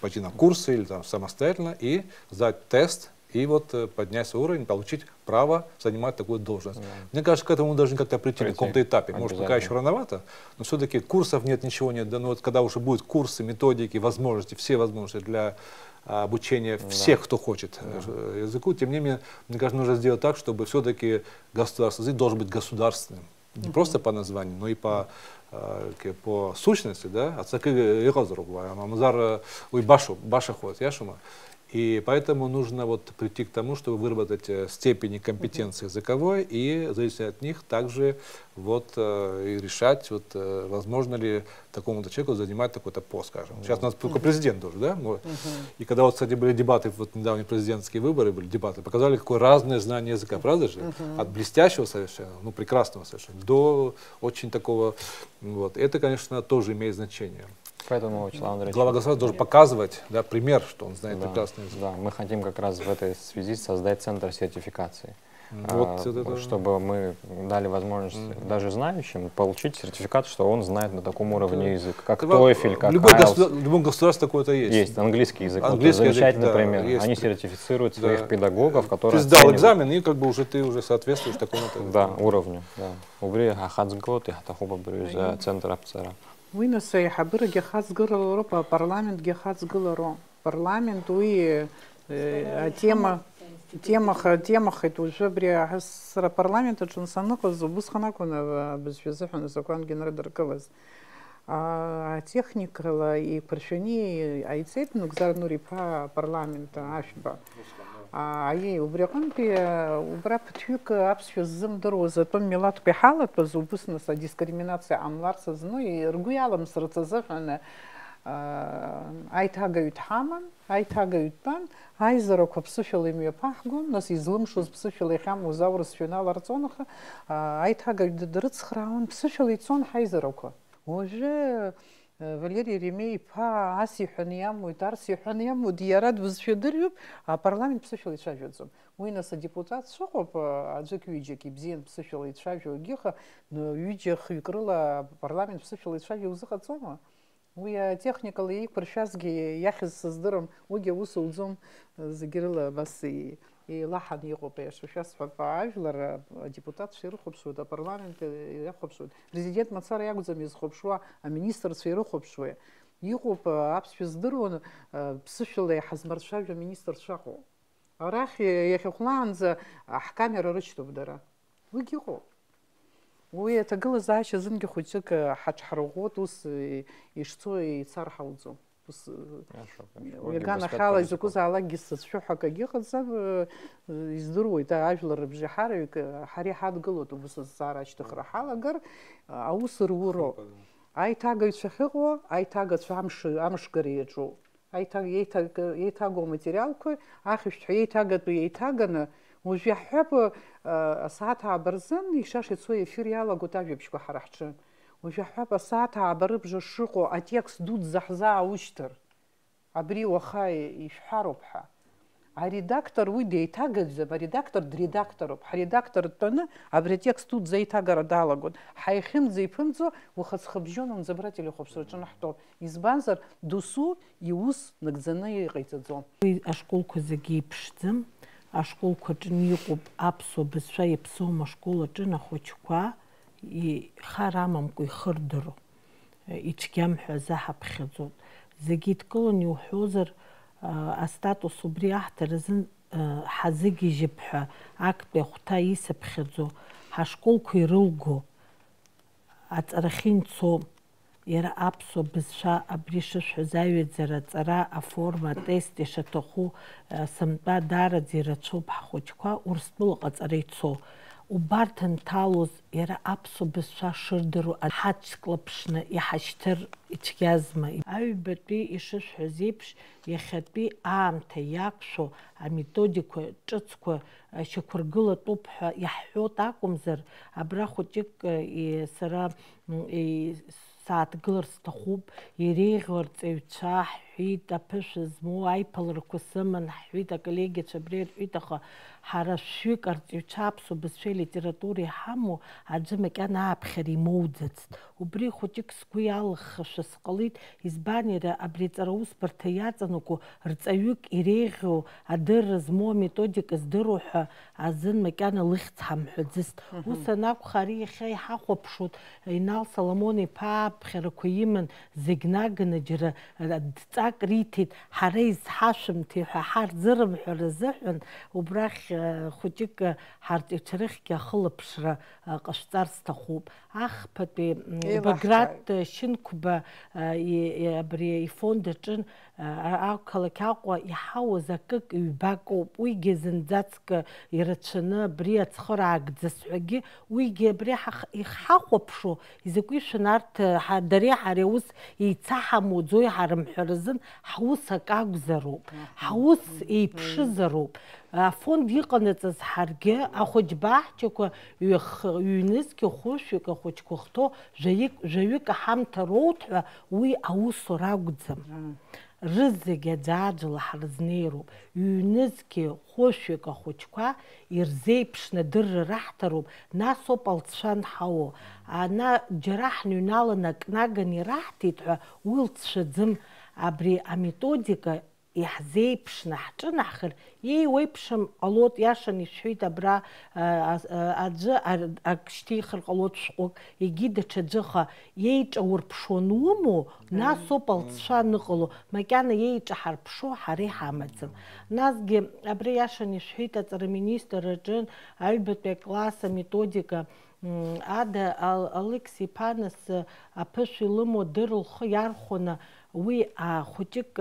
пойти на курсы или там самостоятельно и сдать тест, и вот поднять свой уровень, получить право занимать такую должность. Мне кажется, к этому должны как-то прийти на каком-то этапе. Может, пока еще рановато, но все-таки курсов нет, ничего нет. Да, но вот когда уже будут курсы, методики, возможности, все возможности для обучения всех, кто хочет языку, тем не менее, мне кажется, нужно сделать так, чтобы все-таки государственный язык должен быть государственным. Не просто по названию, но и по сущности, да, и поэтому нужно вот прийти к тому, чтобы выработать степени компетенции языковой и, завися от них, также вот, и решать, вот, возможно ли такому-то человеку занимать такой-то пост, скажем. Сейчас у нас только президент должен, да? И когда, вот, кстати, были дебаты, вот недавние президентские выборы были дебаты, показали, какое разное знание языка, правда же? От блестящего совершенно, ну, прекрасного совершенно, до очень такого, вот. Это, конечно, тоже имеет значение. Поэтому глава государства должен показывать, да, пример, что он знает прекрасный язык. Да, мы хотим как раз в этой связи создать центр сертификации, вот чтобы мы дали возможность даже знающим получить сертификат, что он знает на таком уровне язык, как TOEFL, как IELTS. В любом государстве такое-то есть. Есть английский язык. Замечательный пример. Есть. Они сертифицируют своих педагогов, которые... Ты сдал экзамен, и как бы ты уже соответствуешь такому-то уровню. Убри хацгот и хатахуба брюза центр апцера. وين سيحبر جهاز قرر أوروبا برلمان جهاز قرر برلمان توي тема хоть уже при парламента чунсаныкыз бус ханакуна безвезехуна закон генератор кылыз техникала и причини айцетну гзарнури па парламента ашба ей убрап тюк абсвезым дороза то милат пехалат позубусна са дискриминация амларса ну и ргуялам срцазахана айтагают хаман айтагают пан айзарок психили ми пахгон нас излымшуз психили хам узаврус финал арцонаха айтагают дрыцхраун психили цон хайзарок уже Валерий Ремей па асиханиям и тарсиханиям диарад взведерюб а парламент психили чавёдзом мы нас депутат сохоп аджек виджеки бзен психили чавё геха но виджех икрыла парламент психили чавё захацома Уи техникала еиқәыршәазгьы иахьыз сыздырам, уигьы аус уӡом, зегьы рыла бас илаҳан иҟоуп аиашәа шәасҳәап, ажәлар адепутатцәа ирыхәаԥшуеит, апарламент иахәаԥшуеит, президент мацара иакәӡам изхәаԥшуа, аминистрцәа ирыхәаԥшуеит. Иҟоуп аԥсшәа здыруан ԥсышәала иҳазмырцәажәо аминистрцәа ыҟоуп. Арахь иахьахәлаанӡа ҳкамера рычтоуп дара. Уигьы ыҟоуп. Уи аҭагылазаашьа зынгьы хәыҷык ҳаҽҳарӷәӷәоит, ус ишцо ицар ҳауӡом. Иаганахьала изакәызаалакгьы сыцәшәо акагьы ыҟаӡам, издыруеит ажәлар рыбжеиҳараҩык ҳара иҳадгылоит убас азҵаара ашьҭыхра ҳалагар, аус руроуп. Аиҭагаҩцәа ахьыҟоу, аиҭагацәа амшгара иаҿуп. Еиҭагоу аматериалқәа ахьышәҭҳәа еиҭагатәу еиҭаганы, уажә иаҳҳәап асааҭ ааба рзын ишаша ицо ефир иалагоит ажәабжьқәа ҳара ҳҿы. Уажә иаҳҳәап асааҭ ааба рыбжа шыҟоу атекст дуӡӡа ҳзааушьҭыр. Абри уаха ишәҳәароуп ҳәа. Аредактор уи деиҭагаӡам, аредактор дредакторуп. Ҳредактор дтәаны абри атекст дуӡӡа аиҭагара далагоит. Ҳаихьымӡа-иԥымӡо ухаҵхыбжьонымӡа абра телехәаԥшраҿы наҳтәоуп. Избанзар, досу иус нагӡаны иҟаиҵаӡом. Ашколқәа зегьы иԥшӡам. Ашколқәа аҿы иҟоуп аԥсуа бызшәа иаԥсоум ашкол аҿы ахәыҷқәа хар амамкәа ихырдыро. Ицәгьам ҳәа заҳаԥхьаӡоит. Зегьы идкыланы иуҳәозар, астатус убри аҳҭар азын ҳазыгьежьып ҳәа актәи ахәҭа исыԥхьаӡо, ҳашколқәа ирылго, аҵарахьы инцо, иара аԥсуа бызшәа абри шышәҳәаз аҩаӡара, аҵара, аформа, атест ишаҭаху сымтәа даараӡа ирацәоуп ҳхәыҷқәа Урыстәылаҟа аҵара ицо. Убарҭ анҭалоз иара аԥсуа бызшәа шырдыруа ҳаҽклаԥшны иҳашьҭыр ицәгьазма. Аҩбатәи ишышәҳәаз еиԥш, иахьатәи аамҭа иақәшәо аметодикақәа ҿыцқәа шьақәыргылатәуп ҳәа иаҳҳәоит акәымзар, абра хәыҷык сара сааҭгылар сҭахуп, иреиӷьу арҵаҩцәа ҳҳәит, аԥышәа змоу аиԥыларақәа сыман ҳҳәит, аколлегиацәа абри рҳәит, аха ҳара шәҩык арҵаҩцәа аԥсуа бызшәеи литературеи ҳамоу аӡәы макьана ааԥхьара имоуӡацт. Убри хәыҷык сгәы иалыххашәа сҟалит, избан иара абри аҵара усбарҭа иаҵанаку рҵаҩык иреиӷьу адырра змоу аметодика здыруа ҳәа азын макьана лыхьӡ ҳамҳәаӡыст. Ус анакәха ари иахьа иҳахәаԥшуት Инал Соломон-иԥа аԥхьарақәа иман зегь наганы џьара дҵак риҭеит, ҳара изҳашәымҭеи ҳәа ҳарзырымҳәара азыҳәан, убрахь хәыҷык ҳарҵаҩцәа рыхьгьы ахылаԥшра ҟашәҵар сҭахуп. Ахԥатәи Баграт Шьынқәба абри ифонд аҿын ақалақь Аҟәа иҳауаз акык ҩбакоуп. Уигьы зынӡаск ирацәаны абри ацхыраагӡас ҳәагьы, уигьы абри иҳахәаԥшо изакәишәан арҭ дареи ҳареи аус еицаҳамуӡо иҳарымҳәар азын ҳус ак акәзароуп, ҳус еиԥшызароуп. Афонд иҟанаҵаз ҳаргьы ахәыҷбаҳчақәа ҩнызқьы хәышәҩык ахәыҷқәа хҭо жәаҩык аҳамҭа роут ҳәа уи аусура акәӡам. Рызегьы аӡааӡәала ҳрызнеироуп. Ҩнызқьи хәышәҩык ахәыҷқәа ирзеиԥшны адырра раҳҭароуп, нас ауп алҵшәа анҳауо. Ана џьара ҳныҩналаны акнаган ираҳҭеит ҳәа уи лҵшәаӡым. Абри аметодика иҳзеиԥшны ҳҿынаҳхыр, еиуеиԥшым ҟалоит, иашан ишәҳәеит, абра аӡәы ак шьҭихыр ҟалоит шәҟәык, егьи даҽаӡәыха иеиҿаурԥшуа анумоу, нас ауп алҵшәа аныҟало, макьана иеиҿаҳарԥшо ҳара иҳамаӡам. Насгьы абри иашан ишәҳәеит, аҵара министр аҿын аҩбатәи акласс аметодика ада Алықьс иԥанас аԥышәа илымоу дыр лхы иархәаны уи хәыҷык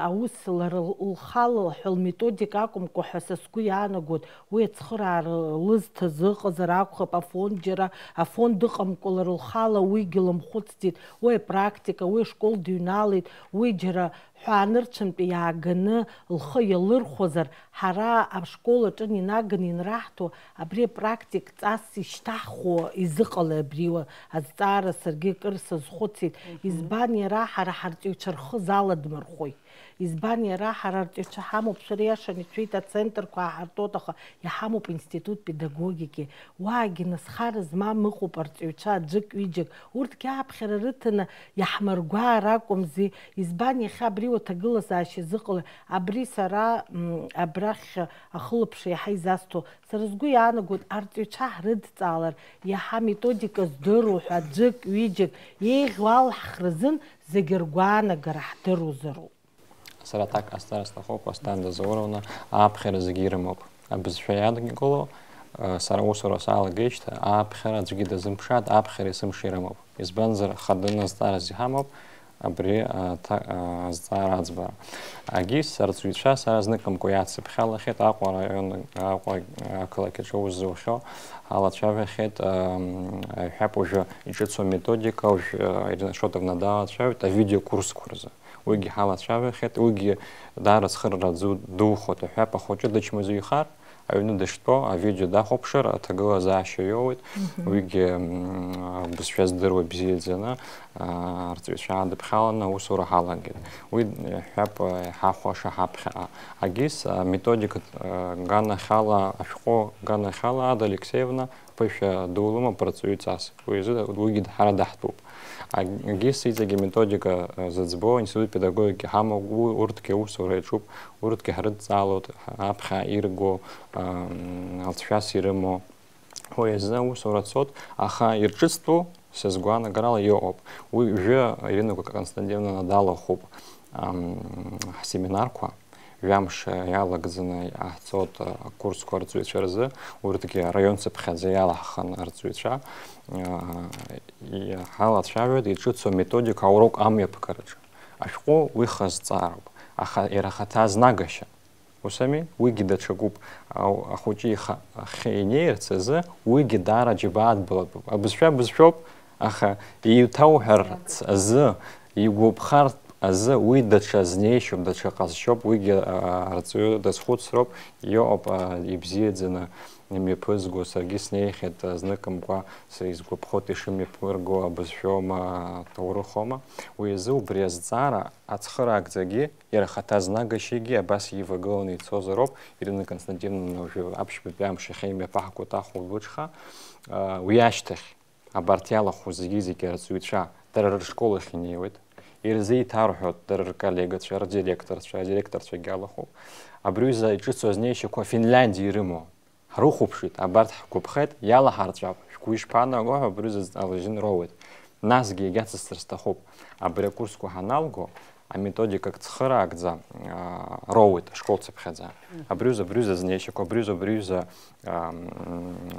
аус лара лхала ҳәа лметодика акәымкәа ҳәа са сгәы иаанагоит, уи ацхыраара лызҭаз ыҟазар акәхап, афонд џьара афонд ыҟамкәа лара лхала уигьы лымхәыцӡеит, уи апрактика, уи ашкол дыҩналеит, уи џьара ҳәаанырцәынтәи иааганы лхы иалырхәозар, ҳара ашкол аҿын инаганы инраҳҭо, абри апрактик ҵас ишьҭаҳхуа изыҟала абри азҵаара саргьы акыр сазхәыцит. Избан иара ҳара ҳарҵаҩцәа рхы заладмырхәоит. избан иара ҳара арҵаҩцәа ҳамоуп, шәара иашан ицәеит ацентрқәа ааҳартуеит, аха иҳамоуп институт педагогики. Уаагьы насхара змам ыҟоуп арҵаҩцәа аӡәык ҩыџьак. Урҭгьы ааԥхьара рыҭаны иаҳмыргәаар акәымзи. Избан иахьа абри уаҭагылазаашьа зыҟало, абри сара абрахь ахылаԥшра иаҳа изасҭо, сара сгәы иаанагоит арҵаҩцәа ҳрыдҵаалар, иаҳа методика здыруа ҳәа аӡәык ҩыџьак еиӷьу алҳхразын зегьы ргәаанагара ҳдыруазароуп. Сара так астарасҭахуп, Асҭанда Зауровна, ааԥхьара зегьы ирымоуп. Абызшәа иадгыло, сара усура салагеижьҭеи ааԥхьара аӡәгьы дазымԥшааит, ааԥхьара есымша ирымоуп. Избанзар хаданы азҵаараз иҳамоуп абри азҵаара аӡбара. Агьис арҵаҩцәа сара зныкымкәа иацыԥхьалахьеит Аҟәа араион ақалақь аҿы аус зуахьоу ҳалацәажәахьеит, иҳәап уажәы иҿыцу аметодика, уажәы Ирина Шотовна далацәажәоит авидеокурсқәа рзы. Уигьы ҳалацәажәахьеит, уигьы даара цхырра духоит, иҳәап ахәыҷы дычмазаҩхар, аҩны дыштәоу авидео дахәаԥшыр аҭагылазаашьа иоуит, уигьы бызшәа здыруа бзиаӡаны арҵаҩцәа аадыԥхьаланы аусура ҳалагеит. Уи иҳәап ҳахәаша ҳаԥхьаҟа. Агьис методика ганахьала, ашәҟәы ганахьала Ада Алексеевна ԥышәа дулымоуп арҵаҩцас. Уигьы ҳара даҳтәуп. Агьис иҵегьы методика зыӡбо институт педагогики ҳамоуп, урҭгьы аусура иаҿуп, урҭгьы ҳрыдҵаалоит, аԥхьа ирго, алҵшәас ирымоу. Уи азы аусура цоит, аха ирҿыцтәу сызгәаанагарала иҟоуп. Уи жәы Ирина Константиновна далахәуп ҳсеминарқәа, жәамш иалагӡаны иаҳцоит акурсқәа арҵаҩцәа рзы, урҭгьы раионцыԥхьаӡа иалаҳхан арҵаҩцәа, ҳалацәажәоит иҿыцу аметодика аурок амҩаԥгараҿы. Ашәҟәы уи хазҵаароуп, аха иара ахаҭа азнагашьа. Усами, уигьы даҽакуп. Ахәыҷы ахьы инеирц азы уигьы даара џьабаа дбалатәуп. Абызшәа бызшәоуп, аха иуҭауҳәарц азы, игәаԥхартә азы уи даҽа знеишьоуп, даҽа ҟазшьоуп, уигьы арҵаҩы дазхәыцроуп, иоуп ибзиаӡаны имҩаԥызго, саргьы снеихьеит зныкымкәа сизгәаԥхоит ишымҩаԥырго абызшәоума, ҭоурыхоума. Уи азы убри азҵаара ацхыраагӡагьы иара ахаҭа азнагашьагьы абас ивагыланы ицозароуп. Ирина Константиновна уажәы аԥшьбатәи амш иахьа имҩаԥаҳкуеит ахәылбыҽха. Уи ашьҭахь абарҭ иалахәу зегьы арҵаҩцәа дара рышколахь инеиуеит. Ирзеиҭарҳәоит дара рколлегацәа, рдиректорцәагьы алахәуп. Абри аҩыза иҿыцу азнеишьақәа Финляндиа ирымоу. Ҳрыхәаԥшит, абарҭ ҳгәаԥхеит, иалаҳарҵәап, шәгәы ишԥаанаго ҳәа абри алажьын роуеит. Насгьы иагьацысҵар сҭахуп. Абри акурсқәа ҳаналго, аметодика цхыраагӡа роуеит ашколцыԥхьаӡа. Абри аҩыза азнеишьақәа, абри аҩыза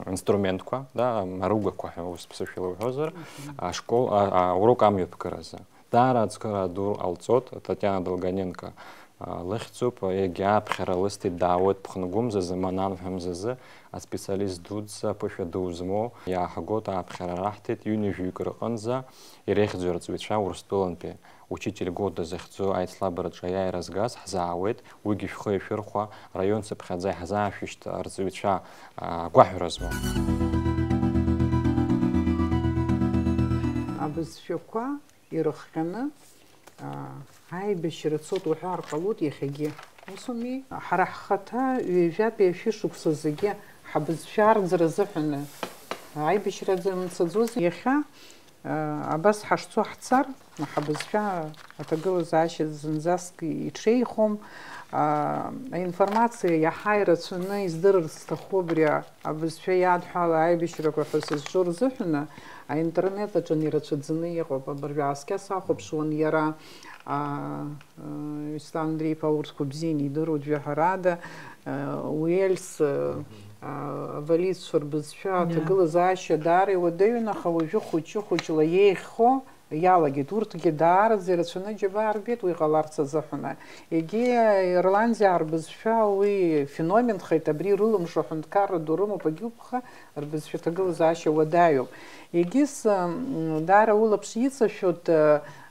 инструментқәа, аругақәа ҳәа ус ԥсышәала уҳәозар, аурок амҩаԥгаразы. Даара ацхыра ду ҟалҵоит, Татьяна Долганенко лыхьӡуп, егьи ааԥхьара лысҭеит даауеит ԥхынгәымзазы, мананҳәымзазы, аспециалист дуӡӡа, ԥышәа ду змоу, иааҳагоит ааԥхьара раҳҭеит, ҩынҩажәаҩык рҟынӡа иреиӷьӡоу арҵаҩцәа Урыстәылантәи учитель года захьӡу аицлабраҿы аиааира згаз ҳзаауеит, уигьы шәхы ишәырхәа раионцыԥхьаӡа иҳзаашәышьҭ арҵаҩцәа гәаҳәара змоу. Абызшәақәа ирыхҟьаны аибашьра цоит уҳәар ҟалоит иахьагьы. Усуми, ҳара ҳхаҭа ҩажәатәи ашәышықәса зегьы ҳабызшәа арӡра азыҳәаны аибашьра мцаӡоз иахьа абас ҳашцо ҳцар, ҳабызшәа аҭагылазаашьа зынӡаск иҽеихом, аинформациа иаҳа ирацәаны издырырц сҭаху абри абызшәа иадҳәала аибашьрақәа ҳәа сызҿу рзыҳәаны аинтернет аҿы ирацәаӡаны иҟоуп. Абыржәы ааскьа сахәаԥшуан иара Ислам Андреев аурсқәа бзианы идыруеит жәаҳәарада, Уельс авалиццәа рбызшәа аҭагылазаашьа даара иуадаҩын, аха уажәы хәыҷы-хәыҷла еиӷьхо иалагеит. Урҭгьы даараӡа ирацәаны џьабаа рбеит уи ҟаларц азыҳәаны. Егьи Ирландиаа рбызшәа уи феноменхеит, абри рылымшо аҳәынҭқарра ду рымоуп, агьыԥха рбызшәа аҭагылазаашьа уадаҩуп. Егьис даара улаԥш иҵашәоит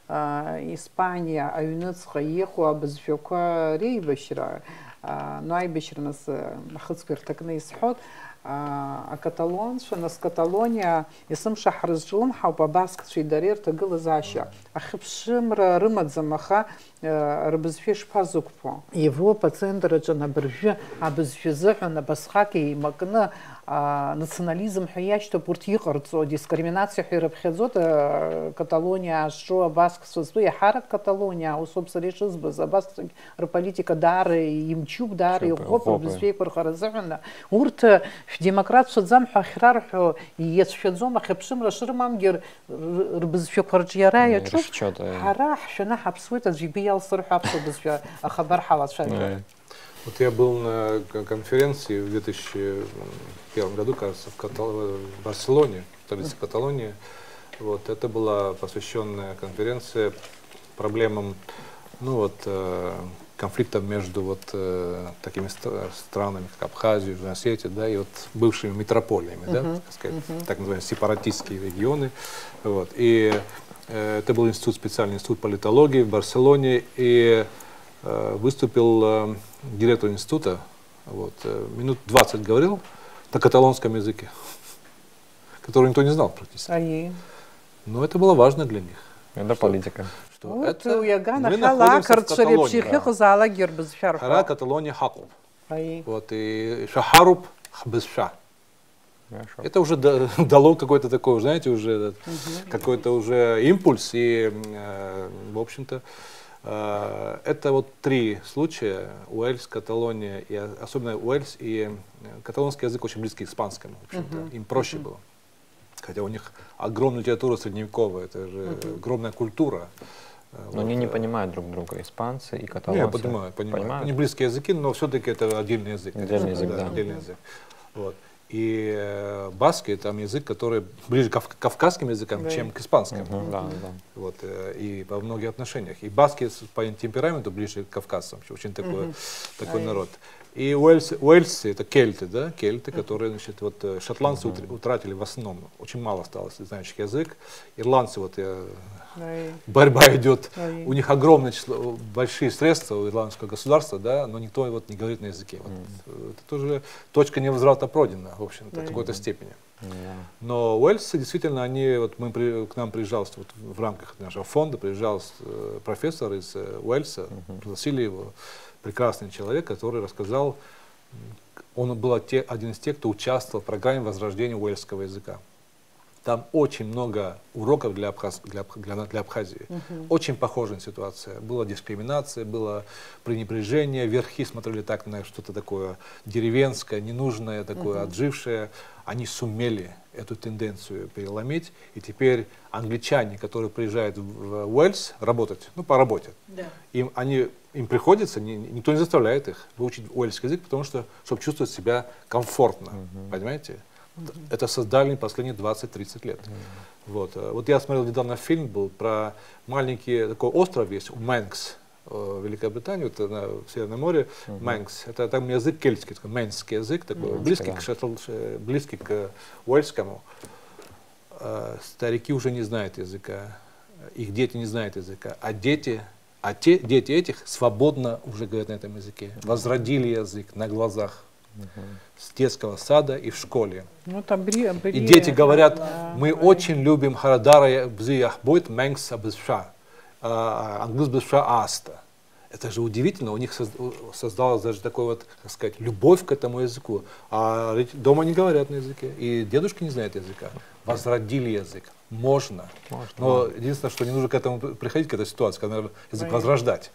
Испаниа аҩныҵҟа иҟоу абызшәақәа реибашьра. نايبشرنس خذكر تكنيس حط كتالون شو ناس كتالونيا يسمى شحرز جون حوبا باسكت في دارير تقل زاشا أخبشمر رمت زمخا ربز فيش بازوكبو Европа центра جنا برجع عبز في زحنا بس خاكي مكنا национализм хаяшто пуртиқарцо дискриминация хираб хезот Каталония шо баскс я харат Каталония усоб саришыз база баск политика дары имчуб дары опа безвей пархаразана урт демократ шадзам хахрархо ецшадзом хапшим раширмамгер безвей парчярая чуп харах шана хабсует джибиял сархабсо безвей хабар халат шай. Вот я был на конференции в 2001 году, кажется, в Барселоне, в столице Каталонии. Вот, это была посвященная конференция проблемам, ну, вот, конфликтам между вот, такими странами, как Абхазия, Южная Осетия, да, и вот бывшими метрополиями, да, так сказать, так называемые сепаратистские регионы. Вот, и это был специальный институт политологии в Барселоне, и выступил директор института, вот, минут 20 говорил на каталонском языке, который никто не знал практически. Но это было важно для них. Это политика. Что вот это мы находимся в Каталонии. Хара Каталония хакуб. Вот, и шахаруб хбезша. Это уже дало какой-то такой, знаете, уже какой-то уже импульс, и, в общем-то, это вот три случая: Уэльс, Каталония, и особенно Уэльс, и каталонский язык очень близкий к испанскому. В общем-то, им проще было. Хотя у них огромная литература средневековая, это же огромная культура. Но они не понимают друг друга, испанцы и каталонцы. Я понимаю. Они близкие языки, но все-таки это отдельный язык. Отдельный язык, да. Отдельный язык. Вот. И баски там язык, который ближе к кавказским языкам, чем к испанскому. Вот, и во многих отношениях. И баски по темпераменту ближе к кавказцам, очень такой народ. И уэльсы это кельты, да, кельты, которые, значит, вот шотландцы утратили в основном, очень мало осталось знающих язык. Ирландцы, вот борьба идет, у них огромное число, большие средства у ирландского государства, да, но никто вот не говорит на языке. Вот, это тоже точка невозврата пройдена, в общем-то, в какой-то степени. Но уэльсы действительно, они, вот к нам приезжал вот, в рамках нашего фонда, приезжал профессор из Уэльса, пригласили его. Прекрасный человек, который рассказал, он был один из тех, кто участвовал в программе возрождения уэльского языка. Там очень много уроков для Абхазии. Очень похожая ситуация. Была дискриминация, было пренебрежение, верхи смотрели так на что-то такое деревенское, ненужное, такое отжившее. Они сумели эту тенденцию переломить, и теперь англичане, которые приезжают в Уэльс работать, ну, по работе, им приходится, никто не заставляет их выучить уэльский язык, потому что, чтобы чувствовать себя комфортно, понимаете? Это создали последние 20-30 лет. Вот я смотрел недавно фильм, был про маленький такой остров есть, Мэнкс, в Великобритании, вот, в Северном море, Мэнкс. Это там язык кельтский, такой мэнский язык, такой, близкий к уэльскому. Старики уже не знают языка, их дети не знают языка, а дети этих свободно уже говорят на этом языке. Возродили язык на глазах. С детского сада и в школе. Ну, там и дети говорят, мы очень любим Харадара Бзияхбойт Мэнкс Абзша, английский Бзша Аста. Это же удивительно, у них создалась даже такой вот, так сказать, любовь к этому языку. А дома не говорят на языке, и дедушка не знает языка. Возродили язык. Можно. Но единственное, что не нужно к этому приходить, к этой ситуации, когда надо язык возрождать.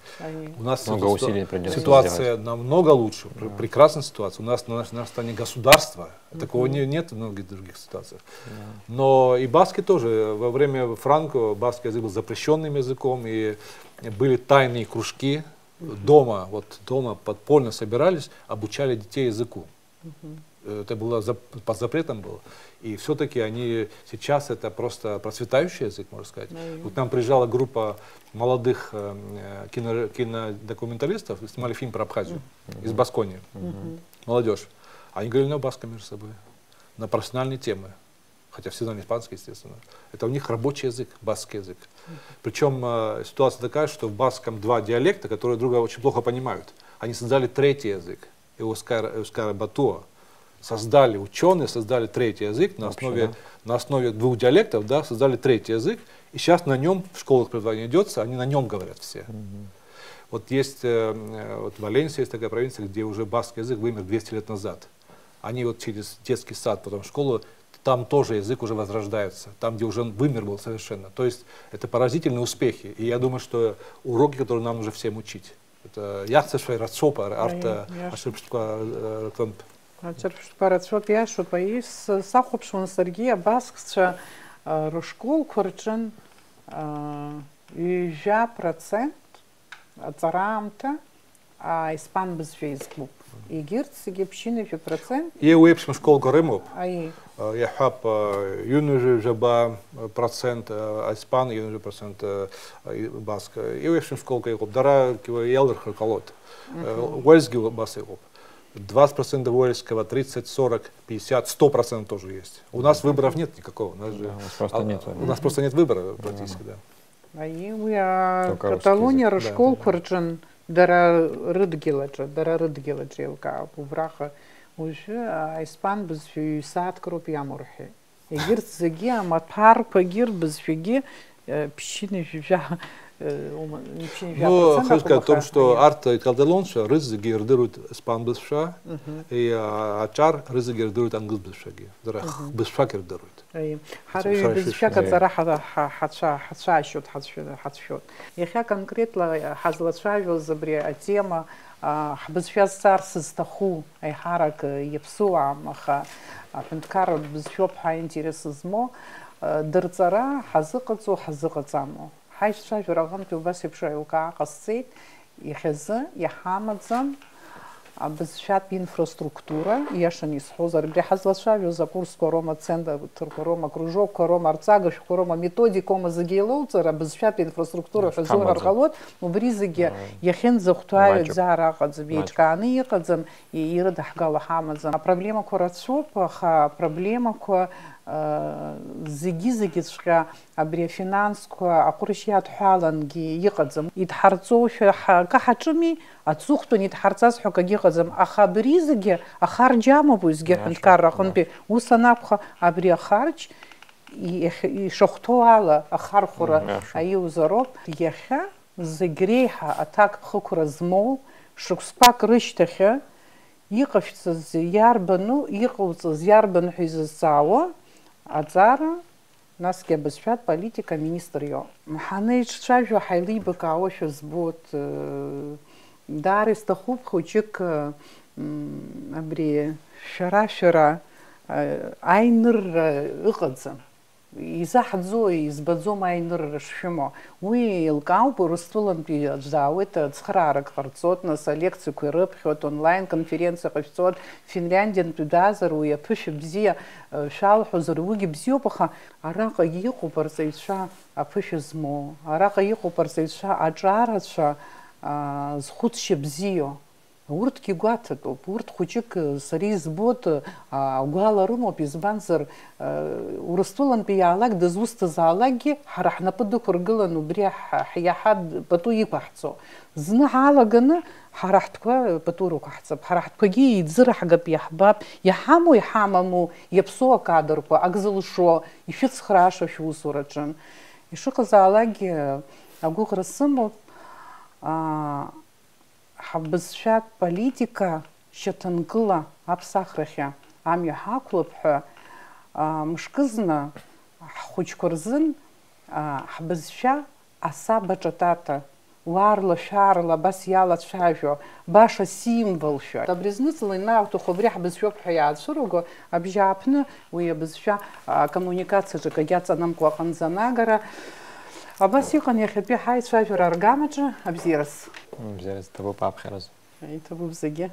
У нас ситуация намного лучше, прекрасная ситуация. У нас на стране государство, такого нет в многих других ситуациях. Но и баски тоже. Во время Франко баскский язык был запрещенным языком, и были тайные кружки. Дома подпольно собирались, обучали детей языку. Это было под запретом было. И все-таки они сейчас это просто процветающий язык, можно сказать. Вот к нам приезжала группа молодых кинодокументалистов, снимали фильм про Абхазию из Басконии. Молодежь. Они говорили на баском между собой, на профессиональные темы. Хотя все знали испанский, естественно. Это у них рабочий язык, баскский язык. Причем ситуация такая, что в баском два диалекта, которые друг друга очень плохо понимают. Они создали третий язык, Эускара Батуа. Создали, ученые создали третий язык на основе двух диалектов, да, создали третий язык, и сейчас на нем в школах преподавание идется, они на нем говорят все. Вот есть, вот в Валенсии есть такая провинция, где уже баскский язык вымер 200 лет назад. Они вот через детский сад, потом школу, там тоже язык уже возрождается, там, где уже вымер был совершенно. То есть это поразительные успехи, и я думаю, что уроки, которые нам нужно всем учить. Это яхтешвей рацопа, арта, ашипштка, Парацоп яшу паис сахопшун Сергея Баскша Рушкол Курчен Южа процент Царамта, а испан без фейсбук. И гирц гепшины в процент. Я уепшим школ горемоп. Я хап юнужи жаба процент, а испан юнужи процент баск. Я уепшим школ горемоп. Дара кива ялдер халкалот. Уэльсги басыгоп. 20% Уэльского, 30, 40, 50, 100% тоже есть. У нас выборов нет никакого. У нас просто нет выбора практически, да. А я Каталония Рашкол Курчен дара рыдгиладжа елка бубраха уже испан без фюсат кроп ямурхи. Игир зеги аматар пагир без фиги пщины жужа. Ну, хочу сказать о том, что арта и калделонша рызы гердируют испан без фша, и ачар рызы гердируют англ без фшаги. Дарах без фша гердируют. Харри без фша кацараха хатшашут. Я конкретно хазлачавил забре тема без фша царс стаху айхарак епсуа маха пенткар без фша па интересизмо дырцара хазыкацамо. Хай шафер агамту бас епшайлка қасцет ихеза яхамадзам безшат инфраструктура яшани схозар брехазла шавю за курс корома центр корома кружок корома арцагаш корома методикома загелоуцера безшат инфраструктура хазор аргалот убризиге яхен захтуай зара қадзбечканы иқадзам и ирда хгала хамадзам проблема корацопа проблема ко зиги-зигишка абри финансская акуршият халанги иqadзам идхарцоша кахачми ацухту нидхарцас хука иqадзам ахабризиге ахарджама бузге ханткарахунпи усанапха абри ахарч и шохтуала ахархура аюзароп яха зигреха атак хукразмол шукспак рыштахе иqafцыз ярбану иqуцыз ярбан хизсао Азара нас кебесфят политика министр ё. Ханей шавю хайлиба каошу сбот дарис тахуб хочик абри шара айныр иqadзам. Изахадзо избадзо айныр шшимо. Уи илкау порустулан пи джауэта цхрарак харцот на лекцию кырыпхот онлайн конференция харцот Финляндия тудазар уя пыши бзия шал хузруги бзиопаха арака иqu парсайша апыши змо арака иqu парсайша аджараша зхутши бзио уртки гуататоп урт хучик сариз бот угала румо пизбанзар урстулан пиялак дазуста залаги харахна пду кургылан убря хияхад пату ипахцо зна халагана харахтка патуру кахцап харахткаги идзрах гап яхбаб яхаму яхамаму епсо кадрко агзылшо ифиц храша шусурачан ишука залаги агу красымо Хаббсшат политика шатангыла апсахрахя амя хаклопха мшкызна хучкорзын хаббсша асаба чатата ларла шарла бас яла шажо баша символша табризныцлы на автохобрях бсшоп хаят шуруго обжапны уя бсша коммуникация же кагяца нам кваханзанагара Абасиқан яхепи хай шажо аргамаджа абзирас Абзирас табу папхераз Табу бзаге